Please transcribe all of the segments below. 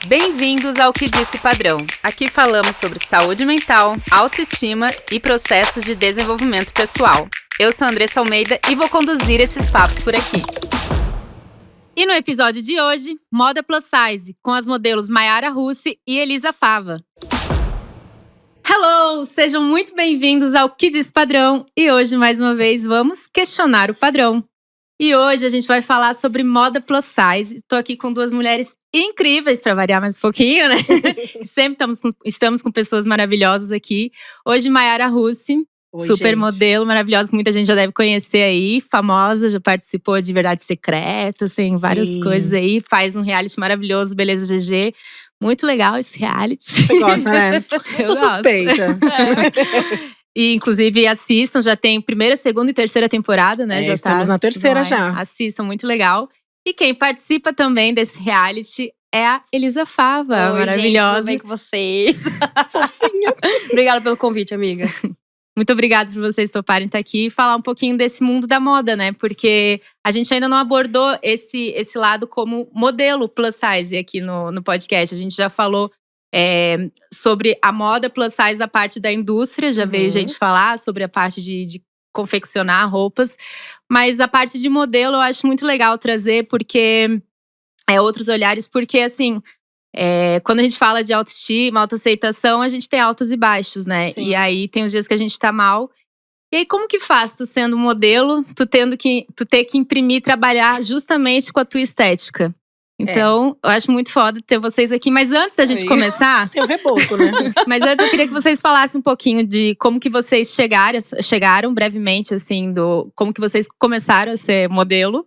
Bem-vindos ao Que Disse Padrão. Aqui falamos sobre saúde mental, autoestima e processos de desenvolvimento pessoal. Eu sou a Andressa Almeida e vou conduzir esses papos por aqui. E no episódio de hoje, moda plus size, com as modelos Mayara Russi e Elisa Fava. Hello! Sejam muito bem-vindos ao Que Disse Padrão. E hoje, mais uma vez, vamos questionar o padrão. E hoje a gente vai falar sobre moda plus size. Estou aqui com duas mulheres incríveis, para variar mais um pouquinho, né? Sempre estamos com pessoas maravilhosas aqui. Hoje, Mayara Russi, super modelo maravilhosa, que muita gente já deve conhecer aí. Famosa, já participou de Verdades Secretas, tem várias coisas aí. Faz um reality maravilhoso, Beleza GG. Muito legal esse reality. Você gosta, né? Sou suspeita. E, inclusive, assistam, já tem primeira, segunda e terceira temporada, né? Já estamos na terceira já. Assistam, muito legal. E quem participa também desse reality é a Elisa Fava, Oi, maravilhosa. Gente, tudo bem com vocês? Fofinha. Obrigada pelo convite, amiga. Muito obrigada por vocês toparem estar aqui e falar um pouquinho desse mundo da moda, né? Porque a gente ainda não abordou esse lado como modelo plus size aqui no podcast. A gente já falou sobre a moda plus size da parte da indústria, já veio gente falar sobre a parte de confeccionar roupas. Mas a parte de modelo eu acho muito legal trazer, porque outros olhares, porque assim… quando a gente fala de autoestima, autoaceitação, a gente tem altos e baixos, né? Sim. E aí tem os dias que a gente tá mal. E aí, como que faz tu sendo modelo, tu ter que imprimir, trabalhar justamente com a tua estética? Então, eu acho muito foda ter vocês aqui. Mas antes da gente começar… Tem um reboco, né? Mas antes eu queria que vocês falassem um pouquinho de como que vocês chegaram brevemente, assim, como que vocês começaram a ser modelo.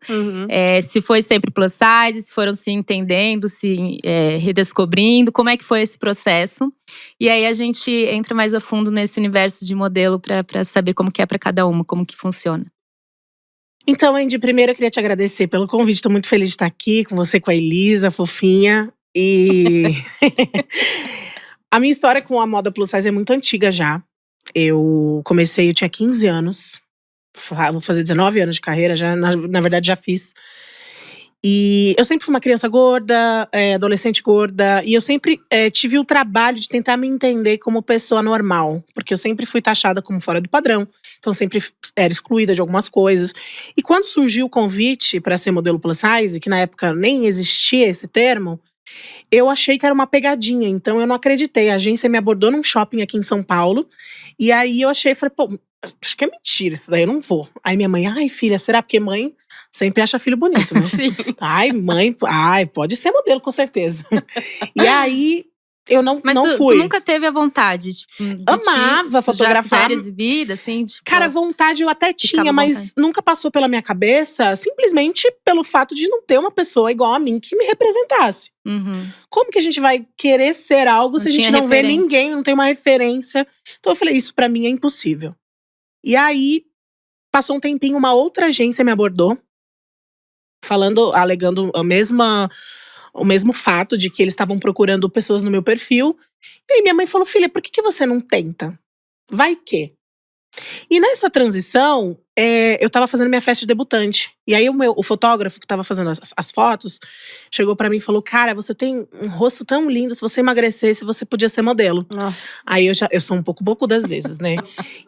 Se foi sempre plus size, se foram se entendendo, se redescobrindo. Como é que foi esse processo? E aí a gente entra mais a fundo nesse universo de modelo pra saber como que é pra cada uma, como que funciona. Então, Andy, primeiro eu queria te agradecer pelo convite. Estou muito feliz de estar aqui com você, com a Elisa, fofinha. E a minha história com a moda plus size é muito antiga já. Eu tinha 15 anos. Vou fazer 19 anos de carreira, já, na verdade já fiz. E eu sempre fui uma criança gorda, adolescente gorda. E eu sempre tive o trabalho de tentar me entender como pessoa normal. Porque eu sempre fui taxada como fora do padrão. Então sempre era excluída de algumas coisas. E quando surgiu o convite para ser modelo plus size, que na época nem existia esse termo, eu achei que era uma pegadinha. Então eu não acreditei. A agência me abordou num shopping aqui em São Paulo. E aí eu falei, pô, acho que é mentira isso daí, eu não vou. Aí minha mãe, ai filha, será? Porque mãe sempre acha filho bonito, né? Sim. Ai, mãe, pode ser modelo, com certeza. E aí, eu não Mas fui. tu nunca teve a vontade, tipo, de Amava fotografar. Já era exibida, assim? Tipo, Cara, vontade eu até tinha, mas vontade. nunca passou pela minha cabeça, simplesmente pelo fato de não ter uma pessoa igual a mim que me representasse. Como que a gente vai querer ser algo se a gente não vê ninguém, não tem uma referência? Então eu falei, isso pra mim é impossível. E aí, passou um tempinho, uma outra agência me abordou, alegando o mesmo fato de que eles estavam procurando pessoas no meu perfil. E aí minha mãe falou, filha, por que você não tenta? Vai que? E nessa transição, eu tava fazendo minha festa de debutante. E aí o fotógrafo que tava fazendo as fotos chegou pra mim e falou, cara, você tem um rosto tão lindo, se você emagrecesse, você podia ser modelo. Nossa. Aí eu sou um pouco bocuda das vezes, né?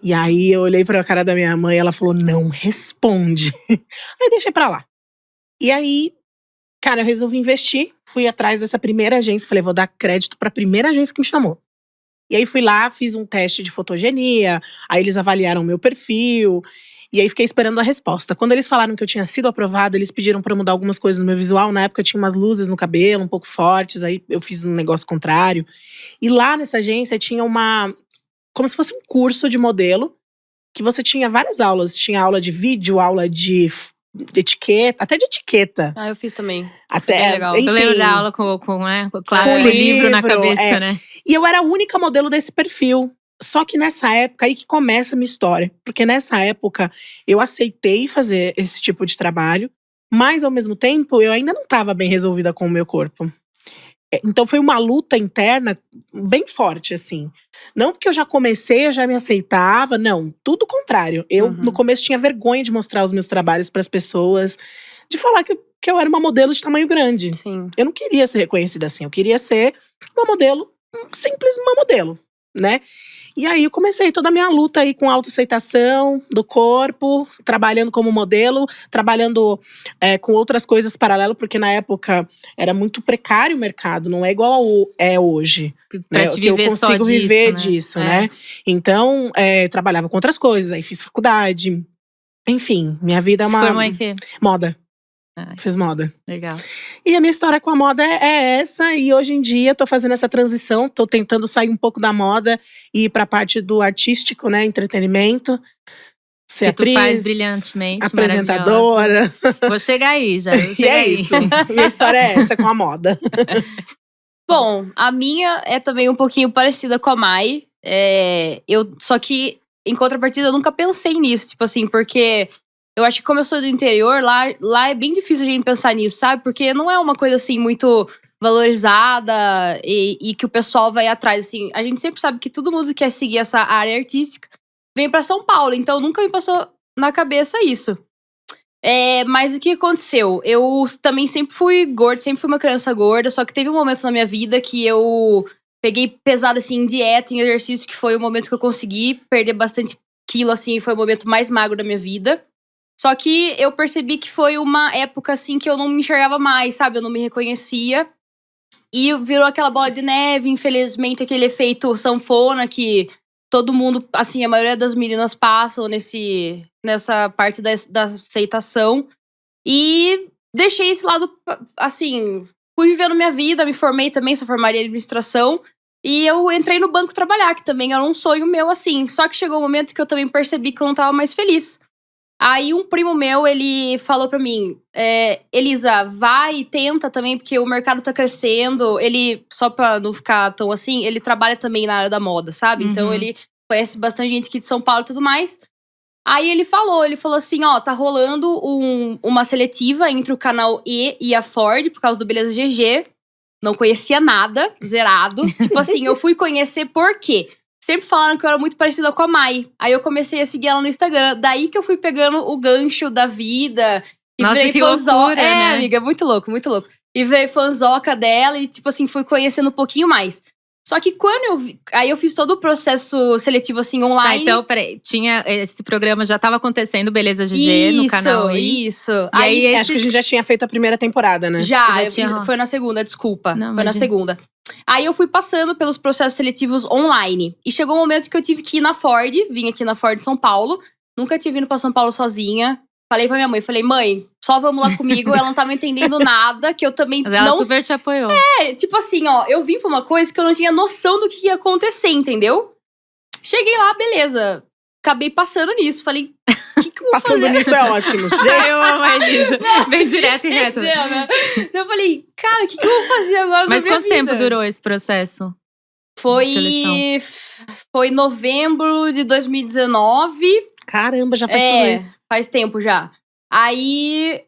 E aí eu olhei pra cara da minha mãe e ela falou, não responde. Aí deixei pra lá. E aí, cara, eu resolvi investir. Fui atrás dessa primeira agência. Falei, vou dar crédito pra primeira agência que me chamou. E aí fui lá, fiz um teste de fotogenia. Aí eles avaliaram o meu perfil. E aí fiquei esperando a resposta. Quando eles falaram que eu tinha sido aprovada, eles pediram pra eu mudar algumas coisas no meu visual. Na época eu tinha umas luzes no cabelo, um pouco fortes. Aí eu fiz um negócio contrário. E lá nessa agência tinha como se fosse um curso de modelo. Que você tinha várias aulas. Tinha aula de vídeo, aula de etiqueta, até de etiqueta. Eu fiz também. Até, bem legal. enfim, eu lembro da aula com o livro na cabeça, né? E eu era a única modelo desse perfil. Só que nessa época, aí que começa a minha história. Porque nessa época, eu aceitei fazer esse tipo de trabalho. Mas, ao mesmo tempo, eu ainda não estava bem resolvida com o meu corpo. Então foi uma luta interna bem forte, assim. Não porque eu já comecei, eu já me aceitava. Não, tudo o contrário. Eu, no começo, tinha vergonha de mostrar os meus trabalhos para as pessoas. de falar que eu era uma modelo de tamanho grande. Sim. Eu não queria ser reconhecida assim, eu queria ser uma modelo, simples uma modelo, né? E aí eu comecei toda a minha luta aí com a autoaceitação do corpo, trabalhando como modelo, trabalhando com outras coisas paralelo, porque na época era muito precário o mercado, não é igual é hoje. Pra né? te Que eu viver só consigo disso, viver né? disso, né? Então, trabalhava com outras coisas, aí fiz faculdade. Enfim, minha vida é Se uma formou em quê? moda. Ai, Fiz moda. legal. E a minha história com a moda é essa. E hoje em dia tô fazendo essa transição. Tô tentando sair um pouco da moda e ir pra parte do artístico, né? Entretenimento. Ser Que tu atriz, faz brilhantemente, apresentadora. Vou chegar aí já, vou E chegar é aí. isso. Minha história é essa com a moda. Bom, a minha é também um pouquinho parecida com a Mai. Só que, em contrapartida, eu nunca pensei nisso. Tipo assim, porque eu acho que como eu sou do interior, lá é bem difícil a gente pensar nisso, sabe? Porque não é uma coisa assim muito valorizada e que o pessoal vai atrás. Assim, a gente sempre sabe que todo mundo que quer seguir essa área artística vem pra São Paulo. Então nunca me passou na cabeça isso. Mas o que aconteceu? Eu também sempre fui gorda, sempre fui uma criança gorda, só que teve um momento na minha vida que eu peguei pesado, assim, em dieta, em exercício, que foi o momento que eu consegui perder bastante quilo, assim, foi o momento mais magro da minha vida. Só que eu percebi que foi uma época, assim, que eu não me enxergava mais, sabe? Eu não me reconhecia. E virou aquela bola de neve, infelizmente, aquele efeito sanfona que todo mundo, assim, a maioria das meninas passam nessa parte da aceitação. E deixei esse lado, assim, fui vivendo minha vida, me formei também, sou formada em administração. E eu entrei no banco trabalhar, que também era um sonho meu, assim. Só que chegou um momento que eu também percebi que eu não tava mais feliz. Aí um primo meu, ele falou pra mim, Elisa, vai e tenta também, porque o mercado tá crescendo. Ele, só pra não ficar tão assim, ele trabalha também na área da moda, sabe? Então Uhum. ele conhece bastante gente aqui de São Paulo e tudo mais. Aí ele falou assim, ó, tá rolando uma seletiva entre o canal E a Ford, por causa do Beleza GG. Não conhecia nada, zerado. Tipo assim, eu fui conhecer por quê? Sempre falaram que eu era muito parecida com a Mai. Aí eu comecei a seguir ela no Instagram. Daí que eu fui pegando o gancho da vida. E Nossa, virei que fãzoca. loucura, né? Amiga, muito louco, muito louco. E virei fãzoca dela e, tipo assim, fui conhecendo um pouquinho mais. Só que quando eu vi. Aí eu fiz todo o processo seletivo, assim, Tá, online. então, peraí. Esse programa já tava acontecendo, Beleza GG, no canal I. Isso. E aí, Acho que a gente já tinha feito a primeira temporada, né? Já tinha- Foi na segunda, desculpa. Não, Foi na imagina. segunda. Aí eu fui passando pelos processos seletivos online. E chegou um momento que eu tive que ir na Ford. Vim aqui na Ford São Paulo. Nunca tinha vindo pra São Paulo sozinha. Falei pra minha mãe, mãe, só vamos lá comigo. Ela não tava entendendo nada, que eu também Mas ela não… super te apoiou. Tipo assim, ó, eu vim pra uma coisa que eu não tinha noção do que ia acontecer, entendeu? Cheguei lá, beleza. Acabei passando nisso. Falei, o que eu vou Passando fazer? nisso é ótimo. Gente, Eu amo a Elisa. Bem direto e reto. Entendeu, né? Eu falei, cara, o que eu vou fazer agora Mas na minha quanto tempo vida? durou esse processo? de seleção? Foi novembro de 2019. caramba, já faz tudo isso. Faz tempo já. Aí,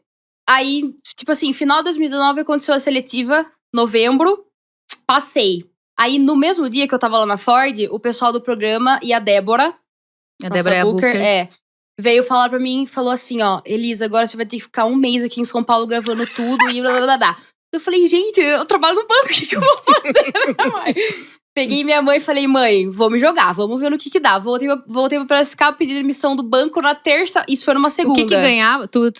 tipo assim, final de 2019 aconteceu a seletiva, novembro, passei. Aí, no mesmo dia que eu tava lá na Ford, o pessoal do programa e a Débora, A nossa Débora é a Booker. veio falar pra mim e falou assim, ó, Elisa, agora você vai ter que ficar um mês aqui em São Paulo gravando tudo e blá blá blá blá. Eu falei, gente, eu trabalho no banco, o que eu vou fazer, minha mãe? Peguei minha mãe e falei, mãe, vou me jogar, vamos ver no que dá. Voltei pra Piracicaba, pedi demissão do banco na terça, isso foi numa segunda. O que ganhava? Tu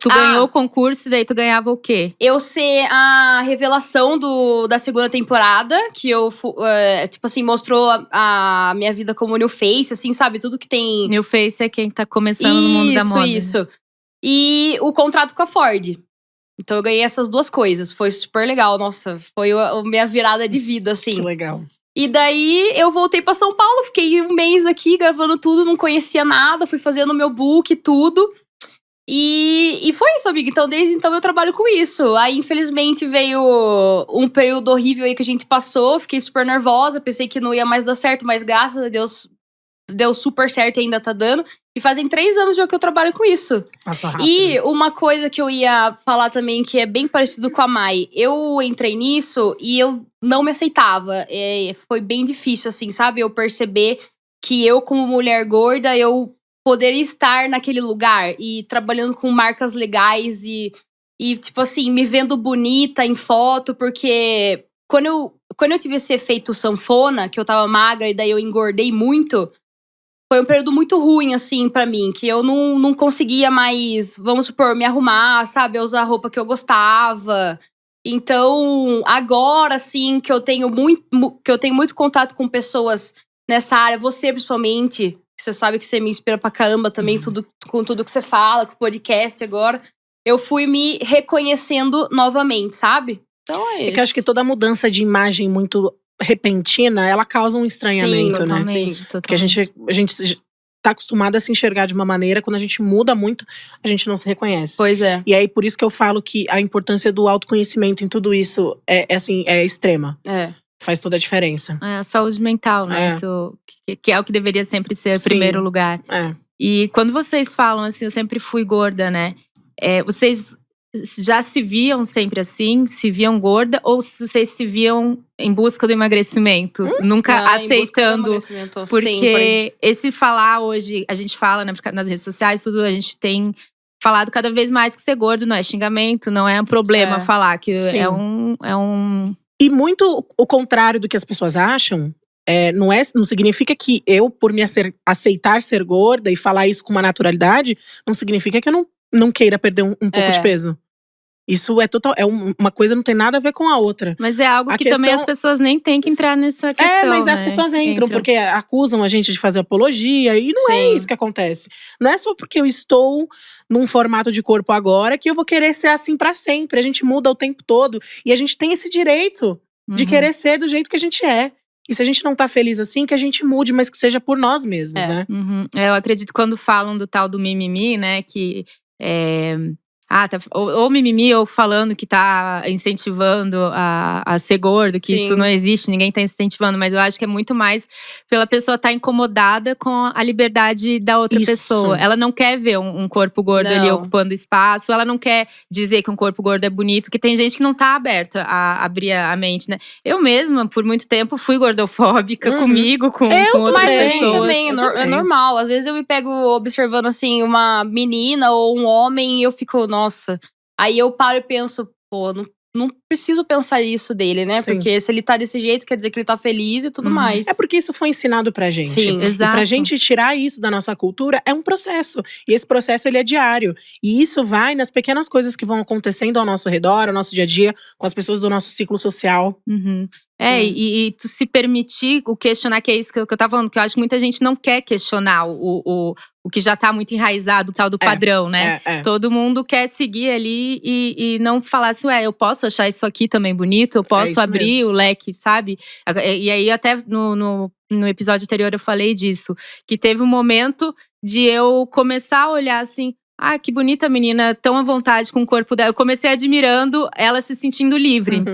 ganhou o concurso e daí tu ganhava o quê? Eu ser a revelação da segunda temporada, que eu, tipo assim, mostrou a minha vida como New Face, assim, sabe? Tudo que tem… New Face é quem tá começando no mundo da moda. Isso. E o contrato com a Ford. Então eu ganhei essas duas coisas. Foi super legal, nossa. Foi a minha virada de vida, assim. Que legal. E daí eu voltei pra São Paulo, fiquei um mês aqui gravando tudo, não conhecia nada, fui fazendo meu book e tudo. E foi isso, amiga. Então, desde então eu trabalho com isso. Aí, infelizmente, veio um período horrível aí que a gente passou. Fiquei super nervosa, pensei que não ia mais dar certo, mas graças a Deus deu super certo e ainda tá dando. E fazem 3 anos já que eu trabalho com isso. Passou rápido. E uma coisa que eu ia falar também, que é bem parecido com a Mai. Eu entrei nisso e eu não me aceitava. Foi bem difícil, assim, sabe? Eu perceber que eu, como mulher gorda, eu poder estar naquele lugar e trabalhando com marcas legais e tipo assim, me vendo bonita em foto, porque quando eu tive esse efeito sanfona, que eu tava magra e daí eu engordei muito, foi um período muito ruim, assim, pra mim, que eu não conseguia mais, vamos supor, me arrumar, sabe? Usar a roupa que eu gostava. Então, agora, assim, que eu tenho muito contato com pessoas nessa área, você principalmente, que você sabe que você me inspira pra caramba também, com tudo que você fala, com o podcast agora. Eu fui me reconhecendo novamente, sabe? Então é isso. É que eu acho que toda mudança de imagem muito repentina, ela causa um estranhamento, né? Totalmente. Porque a gente tá acostumada a se enxergar de uma maneira, quando a gente muda muito, a gente não se reconhece. Pois é. E aí, por isso que eu falo que a importância do autoconhecimento em tudo isso é extrema. Faz toda a diferença. É a saúde mental, né? Que é o que deveria sempre ser o primeiro lugar. E quando vocês falam assim, eu sempre fui gorda, né? Vocês já se viam sempre assim? Se viam gorda? Ou vocês se viam em busca do emagrecimento? Nunca aceitando? Porque sempre. Esse falar hoje, a gente fala, né, nas redes sociais, tudo, a gente tem falado cada vez mais que ser gordo não é xingamento, não é um problema falar, que é um… E muito o contrário do que as pessoas acham. Não significa que eu, por me aceitar ser gorda e falar isso com uma naturalidade, não significa que eu não queira perder um pouco de peso. Isso uma coisa não tem nada a ver com a outra. Mas é algo que também as pessoas nem têm que entrar nessa questão, mas né? as pessoas entram porque acusam a gente de fazer apologia. E não é isso que acontece. Não é só porque eu estou num formato de corpo agora que eu vou querer ser assim pra sempre. A gente muda o tempo todo. E a gente tem esse direito de querer ser do jeito que a gente é. E se a gente não tá feliz assim, que a gente mude, mas que seja por nós mesmos, né? Eu acredito quando falam do tal do mimimi, né? Que… ou mimimi, ou falando que tá incentivando a ser gordo, que isso não existe, ninguém tá incentivando. Mas eu acho que é muito mais pela pessoa estar incomodada com a liberdade da outra pessoa. Ela não quer ver um corpo gordo ali ocupando espaço. Ela não quer dizer que um corpo gordo é bonito. Que tem gente que não tá aberta a abrir a mente, né? Eu mesma, por muito tempo, fui gordofóbica comigo, com outras pessoas. Também, é normal. Às vezes eu me pego observando, assim, uma menina ou um homem e eu fico… Nossa. Aí eu paro e penso, pô, não preciso pensar isso dele, né? Porque se ele tá desse jeito, quer dizer que ele tá feliz e tudo mais. É porque isso foi ensinado pra gente. Sim, exato. E pra gente tirar isso da nossa cultura, é um processo. E esse processo, ele é diário. E isso vai nas pequenas coisas que vão acontecendo ao nosso redor, ao nosso dia a dia, com as pessoas do nosso ciclo social. E tu se permitir o questionar, que é isso que eu tava falando, que eu acho que muita gente não quer questionar o que já tá muito enraizado, o tal do padrão, né? Todo mundo quer seguir ali e não falar assim, eu posso achar isso aqui também bonito, eu posso abrir o leque, sabe? E aí até no episódio anterior eu falei disso, que teve um momento de eu começar a olhar assim, que bonita menina, tão à vontade com o corpo dela. Eu comecei admirando ela se sentindo livre.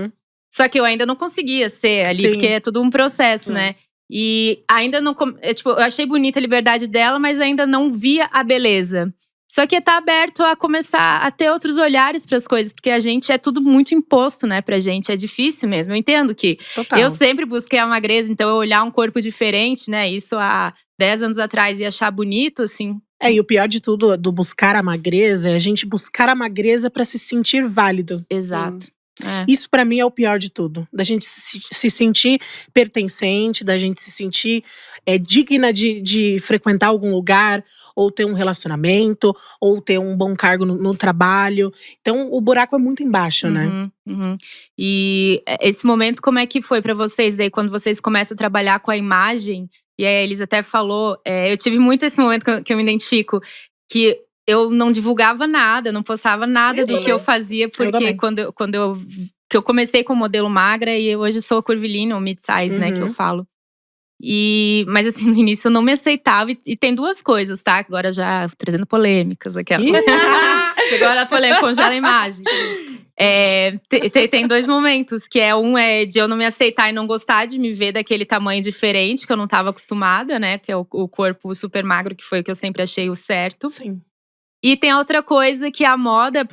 Só que eu ainda não conseguia ser ali, porque é tudo um processo, né? E ainda não… eu achei bonita a liberdade dela, mas ainda não via a beleza. Só que tá aberto a começar a ter outros olhares para as coisas. Porque a gente é tudo muito imposto, né, pra gente. É difícil mesmo. Eu entendo que eu sempre busquei a magreza. Então, eu olhar um corpo diferente, né? Isso há 10 anos atrás e achar bonito, assim… E o pior de tudo, do buscar a magreza, é a gente buscar a magreza pra se sentir válido. Exato. Isso pra mim é o pior de tudo. Da gente se sentir pertencente, da gente se sentir digna de frequentar algum lugar, ou ter um relacionamento, ou ter um bom cargo no trabalho. Então o buraco é muito embaixo, né? E esse momento, como é que foi pra vocês daí, quando vocês começam a trabalhar com a imagem? E aí a Elisa até falou, eu tive muito esse momento que eu me identifico, que eu não divulgava nada, não postava nada do que eu fazia, porque quando eu comecei com modelo magra e hoje sou a curvilínea ou mid-size, né, que eu falo. Mas assim, no início eu não me aceitava e tem duas coisas, tá? Agora já trazendo polêmicas, aquela. Chegou a polêmica, congela a imagem. Tem dois momentos, que um é de eu não me aceitar e não gostar de me ver daquele tamanho diferente, que eu não tava acostumada, né? Que é o corpo super magro, que foi o que eu sempre achei o certo. Sim. E tem outra coisa, que a moda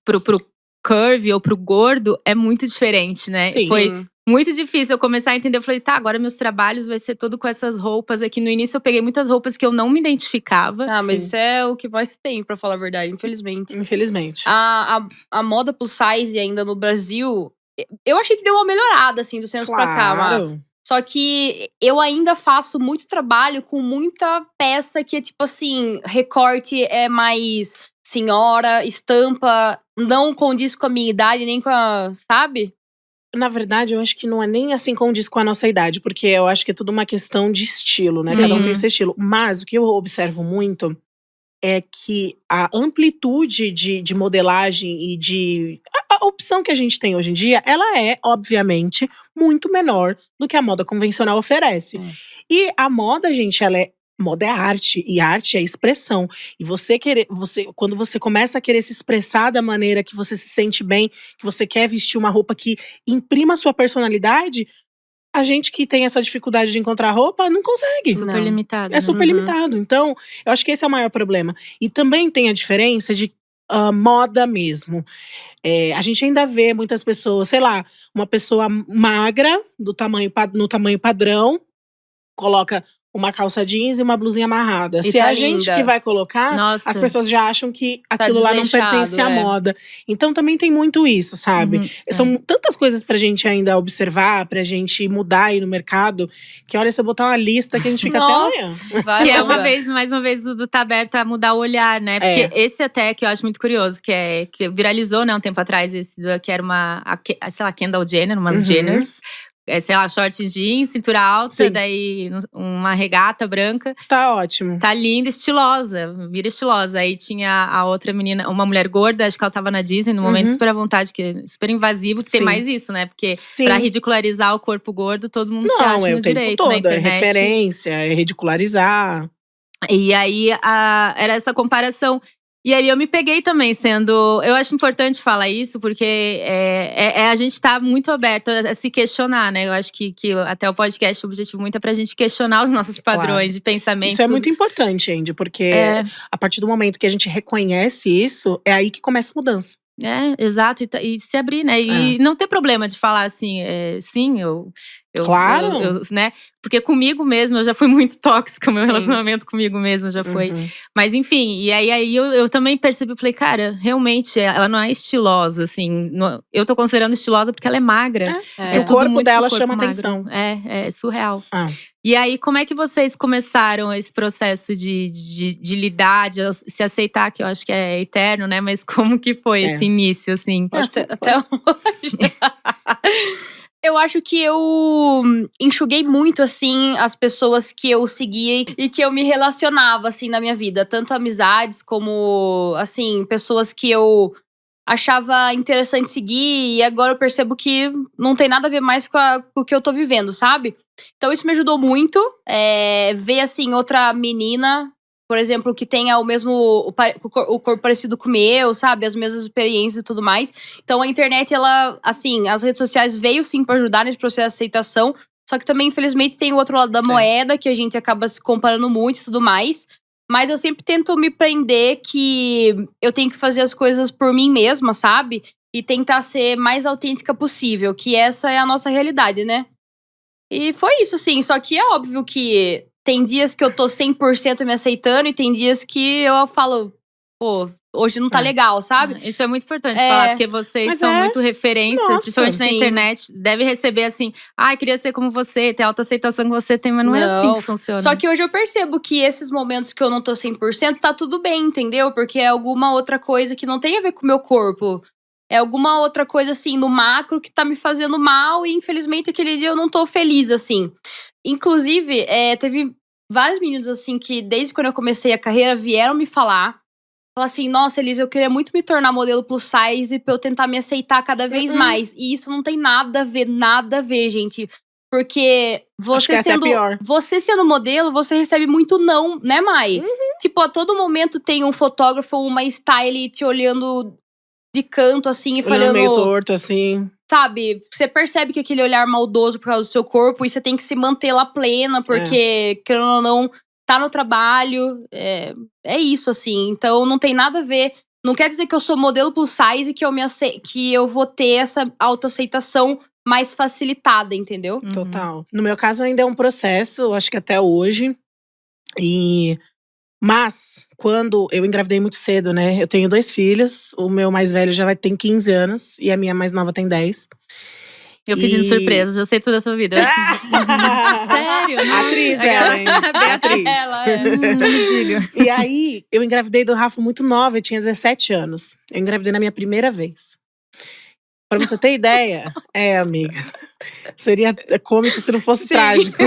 pro curve ou pro gordo é muito diferente, né? Sim. Foi muito difícil eu começar a entender. Eu falei, tá, agora meus trabalhos vai ser todo com essas roupas aqui. No início eu peguei muitas roupas que eu não me identificava. Ah, mas Sim. isso é o que mais tem, pra falar a verdade, infelizmente. Infelizmente. A moda plus size ainda no Brasil, eu achei que deu uma melhorada, assim, dos tempos pra cá, Má. Claro. Só que eu ainda faço muito trabalho com muita peça que é tipo assim, recorte é mais senhora, estampa, não condiz com a minha idade, nem com a, sabe? Na verdade, eu acho que não é nem assim condiz com a nossa idade, porque eu acho que é tudo uma questão de estilo, né? Cada um tem o seu estilo. Mas o que eu observo muito é que a amplitude de modelagem e de… A opção que a gente tem hoje em dia, ela é, obviamente, muito menor do que a moda convencional oferece. E a moda, gente, moda é arte, e arte é expressão. E quando você começa a querer se expressar da maneira que você se sente bem, que você quer vestir uma roupa que imprima a sua personalidade, a gente que tem essa dificuldade de encontrar roupa, não consegue. Super Não. limitado. É super limitado. Então, eu acho que esse é o maior problema. E também tem a diferença de moda mesmo. A gente ainda vê muitas pessoas, sei lá, uma pessoa magra, no tamanho padrão, coloca uma calça jeans e uma blusinha amarrada. E Se tá a gente linda. que vai colocar, Nossa. as pessoas já acham que aquilo lá não desleixado, pertence à moda. Então também tem muito isso, sabe? São tantas coisas pra gente ainda observar, pra gente mudar aí no mercado, que olha, se eu botar uma lista que a gente fica até amanhã. Nossa, vai Que é longa. mais uma vez, Dudu tá aberto a mudar o olhar, né? Porque esse até que eu acho muito curioso, que viralizou, né, um tempo atrás, que era sei lá, Kendall Jenner, umas Jenners. Sei lá, short jeans, cintura alta, Sim. daí uma regata branca. Tá ótimo. Tá linda, estilosa, vira estilosa. Aí tinha a outra menina, uma mulher gorda, acho que ela tava na Disney, no momento super à vontade, que é super invasivo, que tem Sim. mais isso, né? Porque Sim. pra ridicularizar o corpo gordo, todo mundo se Não, acha é no o tempo direito, na todo, é internet. referência, é ridicularizar. E aí, era essa comparação. E aí eu me peguei também sendo… Eu acho importante falar isso, porque a gente tá muito aberto a se questionar, né? Eu acho que até o podcast, o objetivo muito é pra gente questionar os nossos padrões de pensamento. Isso é muito importante, Andy, porque a partir do momento que a gente reconhece isso, é aí que começa a mudança. Exato, e se abrir, né? E não ter problema de falar assim, sim, Claro. né? Porque comigo mesmo, eu já fui muito tóxica, o meu relacionamento comigo mesmo já foi. Mas enfim, e aí eu também percebi, falei, cara, realmente, ela não é estilosa, assim. Eu tô considerando estilosa porque ela é magra. O corpo dela chama atenção. É surreal. E E aí, como é que vocês começaram esse processo de lidar, de se aceitar, que eu acho que é eterno, né? Mas como que foi esse início, assim? Até hoje. Eu acho que eu enxuguei muito, assim, as pessoas que eu seguia e que eu me relacionava, assim, na minha vida. Tanto amizades como, assim, pessoas que eu achava interessante seguir. E agora eu percebo que não tem nada a ver mais com o que eu tô vivendo, sabe? Então isso me ajudou muito. Ver, assim, outra menina, por exemplo, que tenha o corpo parecido com o meu, sabe? As mesmas experiências e tudo mais. Então a internet, ela, assim, as redes sociais veio sim pra ajudar nesse processo de aceitação. Só que também, infelizmente, tem o outro lado da moeda, que a gente acaba se comparando muito e tudo mais. Mas eu sempre tento me prender que eu tenho que fazer as coisas por mim mesma, sabe? E tentar ser mais autêntica possível, que essa é a nossa realidade, né? E foi isso, assim. Só que é óbvio que tem dias que eu tô 100% me aceitando e tem dias que eu falo, pô, hoje não tá legal, sabe? Isso é muito importante falar, porque vocês são muito referência, principalmente na internet. Deve receber assim, queria ser como você, ter a autoaceitação que você tem, mas não é assim que funciona. Só que hoje eu percebo que esses momentos que eu não tô 100%, tá tudo bem, entendeu? Porque é alguma outra coisa que não tem a ver com o meu corpo. É alguma outra coisa, assim, no macro que tá me fazendo mal e, infelizmente, aquele dia eu não tô feliz, assim. Inclusive, teve vários meninos, assim, que desde quando eu comecei a carreira vieram me falar assim, nossa, Elisa, eu queria muito me tornar modelo plus size pra eu tentar me aceitar cada vez mais. E isso não tem nada a ver, gente. Porque você sendo modelo, você recebe muito não, né, Mai? Tipo, a todo momento tem um fotógrafo, uma style te olhando de canto, assim, e falando… meio torto, assim. Sabe, você percebe que aquele olhar maldoso por causa do seu corpo, e você tem que se manter lá plena, porque, querendo ou não, tá no trabalho, é isso, assim. Então, não tem nada a ver. Não quer dizer que eu sou modelo plus size e que eu vou ter essa autoaceitação mais facilitada, entendeu? Uhum. Total. No meu caso, ainda é um processo, acho que até hoje. Mas, quando eu engravidei muito cedo, né? Eu tenho 2 filhos. O meu mais velho já tem 15 anos. E a minha mais nova tem 10. Eu pedindo surpresa, já sei tudo da sua vida. Sério? Nossa. Atriz ela, hein? É atriz. Ela é. Não me diga. E aí, eu engravidei do Rafa muito nova. Eu tinha 17 anos. Eu engravidei na minha primeira vez. Pra você ter ideia… amiga. Seria cômico se não fosse trágico.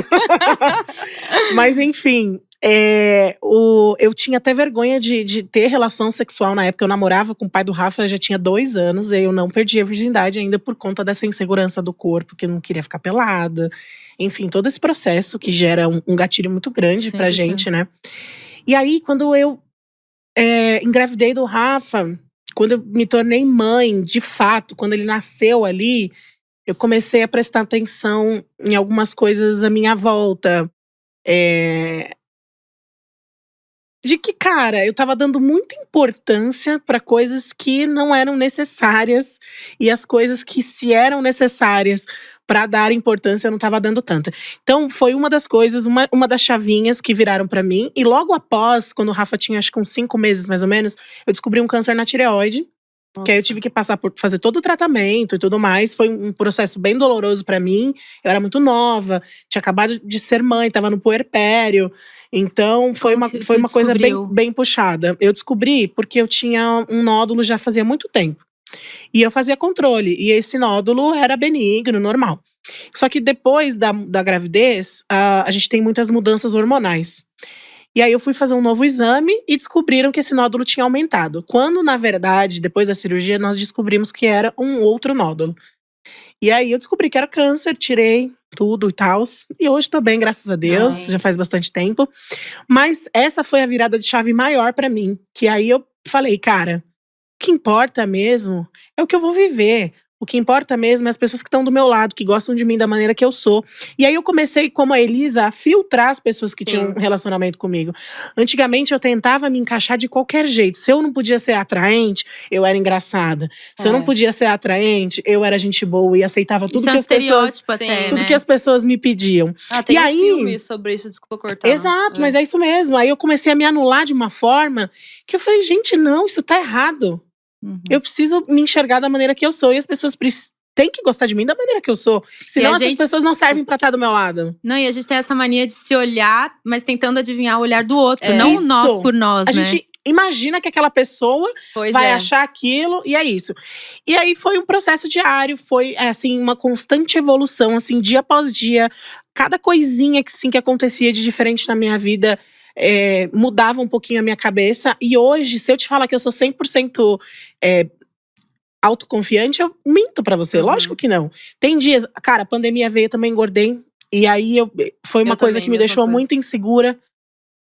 Mas enfim… eu tinha até vergonha de ter relação sexual na época. Eu namorava com o pai do Rafa, já tinha 2 anos. E eu não perdi a virgindade ainda por conta dessa insegurança do corpo, que eu não queria ficar pelada. Enfim, todo esse processo que gera um gatilho muito grande pra gente, né? E aí, quando eu engravidei do Rafa, quando eu me tornei mãe, de fato, quando ele nasceu ali, eu comecei a prestar atenção em algumas coisas à minha volta. De que, cara, eu tava dando muita importância pra coisas que não eram necessárias. E as coisas que, se eram necessárias pra dar importância, eu não tava dando tanta. Então, foi uma das coisas, uma das chavinhas que viraram pra mim. E logo após, quando o Rafa tinha acho que uns 5 meses mais ou menos, eu descobri um câncer na tireoide. Que aí eu tive que passar por fazer todo o tratamento e tudo mais. Foi um processo bem doloroso pra mim. Eu era muito nova, tinha acabado de ser mãe, tava no puerpério. Então foi uma coisa bem puxada. Eu descobri porque eu tinha um nódulo já fazia muito tempo. E eu fazia controle. E esse nódulo era benigno, normal. Só que depois da gravidez, a gente tem muitas mudanças hormonais. E aí eu fui fazer um novo exame e descobriram que esse nódulo tinha aumentado. Quando, na verdade, depois da cirurgia, nós descobrimos que era um outro nódulo. E aí eu descobri que era câncer, tirei tudo e tal. E hoje tô bem, graças a Deus, já faz bastante tempo. Mas essa foi a virada de chave maior pra mim. Que aí eu falei, cara, o que importa mesmo é o que eu vou viver. O que importa mesmo é as pessoas que estão do meu lado, que gostam de mim da maneira que eu sou. E aí eu comecei, como a Elisa, a filtrar as pessoas que tinham um relacionamento comigo. Antigamente eu tentava me encaixar de qualquer jeito. Se eu não podia ser atraente, eu era engraçada. Se eu não podia ser atraente, eu era gente boa e aceitava tudo que as pessoas, tudo que as pessoas me pediam. Tem e aí, filme sobre isso, desculpa cortar. Exato, mas é isso mesmo. Aí eu comecei a me anular de uma forma que eu falei, gente, não, isso tá errado. Eu preciso me enxergar da maneira que eu sou. E as pessoas têm que gostar de mim da maneira que eu sou. Senão essas pessoas não servem pra estar do meu lado. Não, e a gente tem essa mania de se olhar, mas tentando adivinhar o olhar do outro. Não Isso. nós por nós, A né? gente imagina que aquela pessoa vai achar aquilo. E é isso. E aí foi um processo diário. Foi, assim, uma constante evolução. Assim, dia após dia. Cada coisinha que acontecia de diferente na minha vida… mudava um pouquinho a minha cabeça. E hoje, se eu te falar que eu sou 100% autoconfiante, eu minto pra você. Lógico que não. Tem dias… Cara, a pandemia veio, eu também engordei. E aí, foi uma coisa que me deixou muito insegura.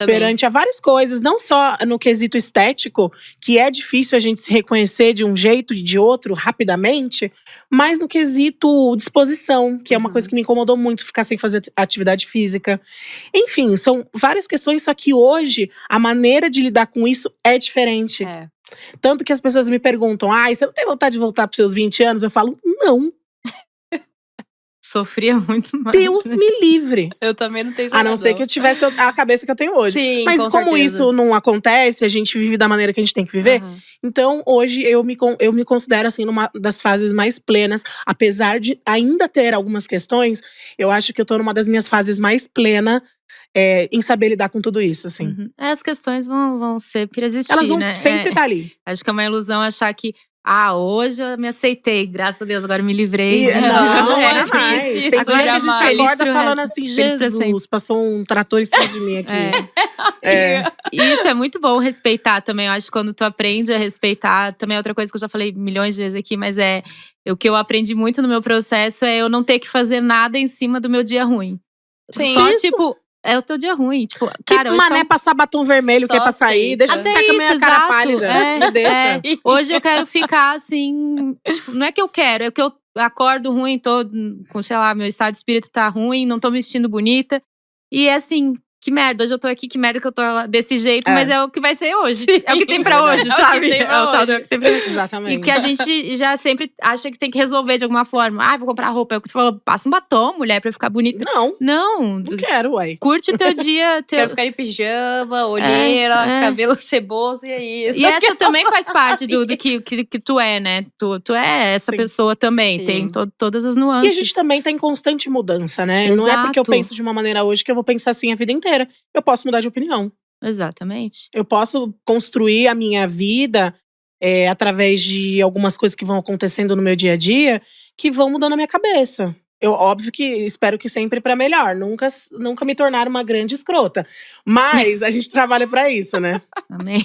Perante a várias coisas, não só no quesito estético, que é difícil a gente se reconhecer de um jeito e de outro rapidamente, mas no quesito disposição, que é uma coisa que me incomodou muito, ficar sem fazer atividade física. Enfim, são várias questões, só que hoje a maneira de lidar com isso é diferente. Tanto que as pessoas me perguntam, você não tem vontade de voltar pros seus 20 anos? Eu falo, não. Sofria muito mais. Deus me livre. Eu também não tenho A não ser que eu tivesse a cabeça que eu tenho hoje. Sim, mas com como certeza. isso não acontece, a gente vive da maneira que a gente tem que viver. Então, hoje, eu me considero, assim, numa das fases mais plenas. Apesar de ainda ter algumas questões, eu acho que eu tô numa das minhas fases mais plenas em saber lidar com tudo isso, assim. As questões vão sempre existir, Elas vão né? sempre estar ali. Acho que é uma ilusão achar que… hoje eu me aceitei, graças a Deus, agora eu me livrei. Não é mais. Tem dia que a gente acorda falando assim, Jesus, passou um trator em cima de mim aqui. E isso é muito bom respeitar também. Eu acho que quando tu aprende a respeitar, também é outra coisa que eu já falei milhões de vezes aqui, mas o que eu aprendi muito no meu processo é eu não ter que fazer nada em cima do meu dia ruim. Sim. Só, Isso. tipo… É o teu dia ruim, tipo, Que cara, hoje mané passar batom vermelho, Só que é pra sair, aceita. deixa eu ficar com a minha cara pálida. Me deixa. Hoje eu quero ficar assim, tipo, não é que eu quero, é que eu acordo ruim, tô com, sei lá, meu estado de espírito tá ruim, não tô me vestindo bonita. E assim, que merda, hoje eu tô aqui, que merda que eu tô desse jeito, É. mas é o que vai ser hoje. É o que tem pra hoje, É o que sabe? tem pra É o tal do hoje. que tem pra Exatamente. E que a gente já sempre acha que tem que resolver de alguma forma. Ah, vou comprar roupa. É o que tu falou, passa um batom, mulher, pra ficar bonita. Não Não, quero, ué. curte o teu dia. Quero ficar em pijama, olheira, é. cabelo ceboso e é isso. E essa também faz parte do que tu é, né? Tu é essa Sim. pessoa também. Sim. Tem todas as E nuances. a gente também tá em constante mudança, né? Não é porque eu Exato. penso de uma maneira hoje que eu vou pensar assim a vida inteira. Eu posso mudar de opinião. Exatamente. Eu posso construir a minha vida através de algumas coisas que vão acontecendo no meu dia a dia que vão mudando a minha cabeça. Eu, óbvio que espero que sempre pra melhor. Nunca me tornar uma grande escrota. Mas a gente trabalha pra isso, né? Amém.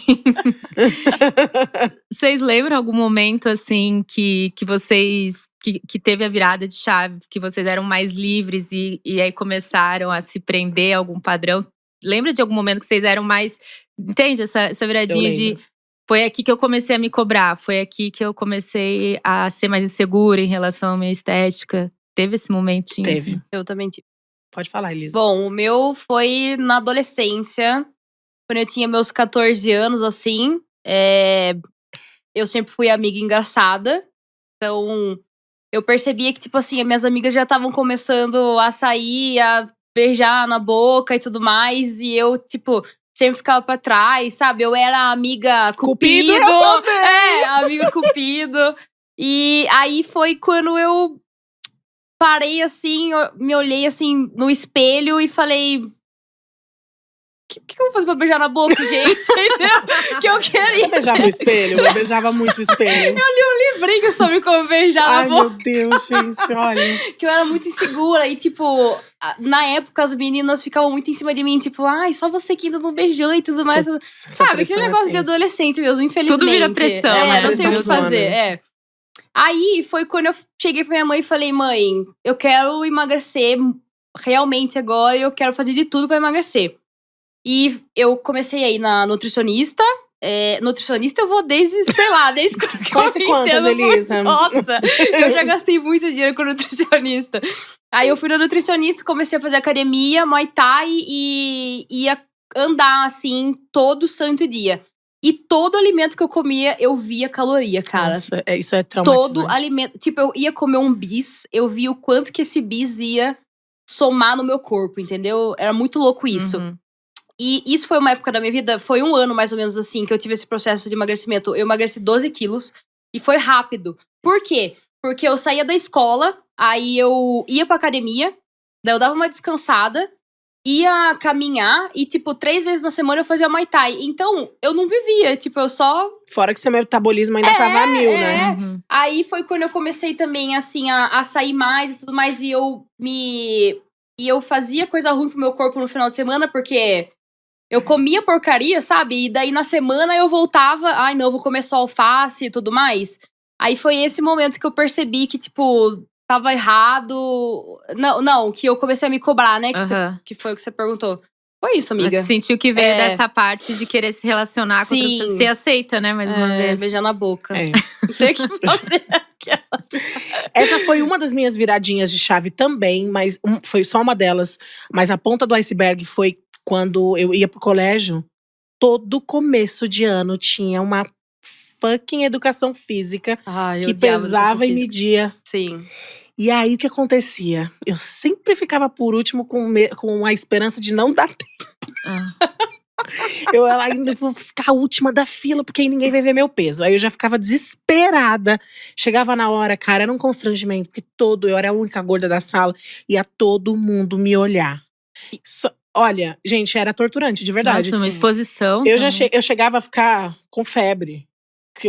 Vocês lembram algum momento, assim, que vocês… Que teve a virada de chave, que vocês eram mais livres e aí começaram a se prender a algum padrão? Lembra de algum momento que vocês eram mais… Entende? Essa viradinha de… Foi aqui que eu comecei a me cobrar. Foi aqui que eu comecei a ser mais insegura em relação à minha estética. Teve esse momentinho? Teve. Assim? Eu também tive. Pode falar, Elisa. Bom, o meu foi na adolescência. Quando eu tinha meus 14 anos, assim. Eu sempre fui amiga engraçada. Então, eu percebia que, tipo assim, as minhas amigas já estavam começando a sair, a beijar na boca e tudo mais. E eu, tipo… Sempre ficava pra trás, sabe? Eu era a amiga Cupido. Eu também! Amiga Cupido. E aí foi quando eu parei assim, me olhei assim no espelho e falei… O que eu vou fazer pra beijar na boca, gente? Que eu queria. Você beijava o espelho? Eu beijava muito o espelho. Livrinho sobre como beijar Ai, na boca. meu Deus, gente, olha. Que eu era muito insegura. E, tipo, na época as meninas ficavam muito em cima de mim. Tipo, ai, só você que ainda não beijou e tudo mais. Putz, essa Sabe, pressão aquele é negócio de tensa. adolescente mesmo, infelizmente. Tudo vira pressão, É, né? não tem o que Pressão fazer, zona. Aí foi quando eu cheguei pra minha mãe e falei, mãe, eu quero emagrecer realmente agora e eu quero fazer de tudo pra emagrecer. E eu comecei a ir na nutricionista. Nutricionista eu vou desde, sei lá, desde que eu Conhece quantas, entendo Elisa? Nossa, eu já gastei muito dinheiro com nutricionista. Aí eu fui na nutricionista, comecei a fazer academia, Muay Thai e ia andar, assim, todo santo dia. E todo alimento que eu comia, eu via caloria, cara. Nossa, isso é traumatizante. Todo alimento. Tipo, eu ia comer um bis, eu via o quanto que esse bis ia somar no meu corpo, entendeu? Era muito louco isso. Uhum. E isso foi uma época da minha vida, foi um ano mais ou menos assim, que eu tive esse processo de emagrecimento. Eu emagreci 12 quilos e foi rápido. Por quê? Porque eu saía da escola, aí eu ia pra academia, daí eu dava uma descansada, ia caminhar e, tipo, 3 vezes na semana eu fazia Muay Thai. Então, eu não vivia, tipo, eu só… Fora que seu metabolismo ainda tava a mil, né? Uhum. Aí foi quando eu comecei também, assim, a sair mais e tudo mais. E eu fazia coisa ruim pro meu corpo no final de semana, porque… Eu comia porcaria, sabe? E daí na semana eu voltava, ai não, vou comer só alface e tudo mais. Aí foi esse momento que eu percebi que, tipo, tava errado. Não, que eu comecei a me cobrar, né? Que foi o que você perguntou. Foi isso, amiga. Sentiu que veio dessa parte de querer se relacionar com outras Sim. pessoas. Ser aceita, né? Mais uma vez. Beijar na boca. É. Tem que fazer aquelas. Essa foi uma das minhas viradinhas de chave também, mas foi só uma delas. Mas a ponta do iceberg foi quando eu ia pro colégio. Todo começo de ano tinha uma fucking educação física Ai, eu que odiava pesava educação e física. media. Sim. E aí, o que acontecia? Eu sempre ficava por último com a esperança de não dar tempo. Eu ainda vou ficar a última da fila, porque aí ninguém vai ver meu peso. Aí eu já ficava desesperada. Chegava na hora, cara, era um constrangimento. Porque eu era a única gorda da sala. Ia todo mundo me olhar. Olha, gente, era torturante, de verdade. Nossa, uma exposição. Eu chegava a ficar com febre.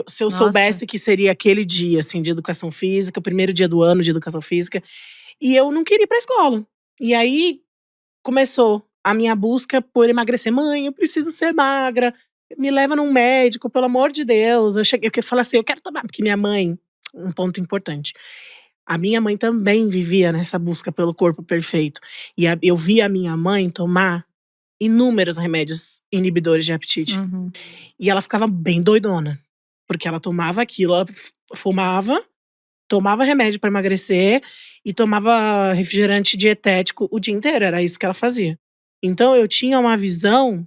Se eu soubesse que seria aquele dia, assim, de educação física, o primeiro dia do ano de educação física. E eu não queria ir pra escola. E aí, começou a minha busca por emagrecer. Mãe, eu preciso ser magra. Me leva num médico, pelo amor de Deus. Eu falei assim, eu quero tomar. Porque minha mãe, um ponto importante. A minha mãe também vivia nessa busca pelo corpo perfeito. E eu via a minha mãe tomar inúmeros remédios inibidores de apetite. Uhum. E ela ficava bem doidona. Porque ela tomava aquilo, ela fumava, tomava remédio pra emagrecer e tomava refrigerante dietético o dia inteiro. Era isso que ela fazia. Então eu tinha uma visão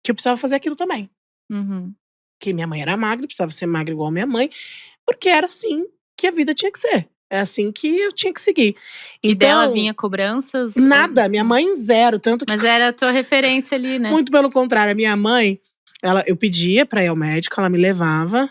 que eu precisava fazer aquilo também. Uhum. Que minha mãe era magra, precisava ser magra igual a minha mãe, porque era assim que a vida tinha que ser. É assim que eu tinha que seguir. E dela Então, vinha cobranças? nada, minha mãe zero, tanto que Mas era a tua referência ali, né? muito pelo contrário, a minha mãe, eu pedia pra ir ao médico, ela me levava.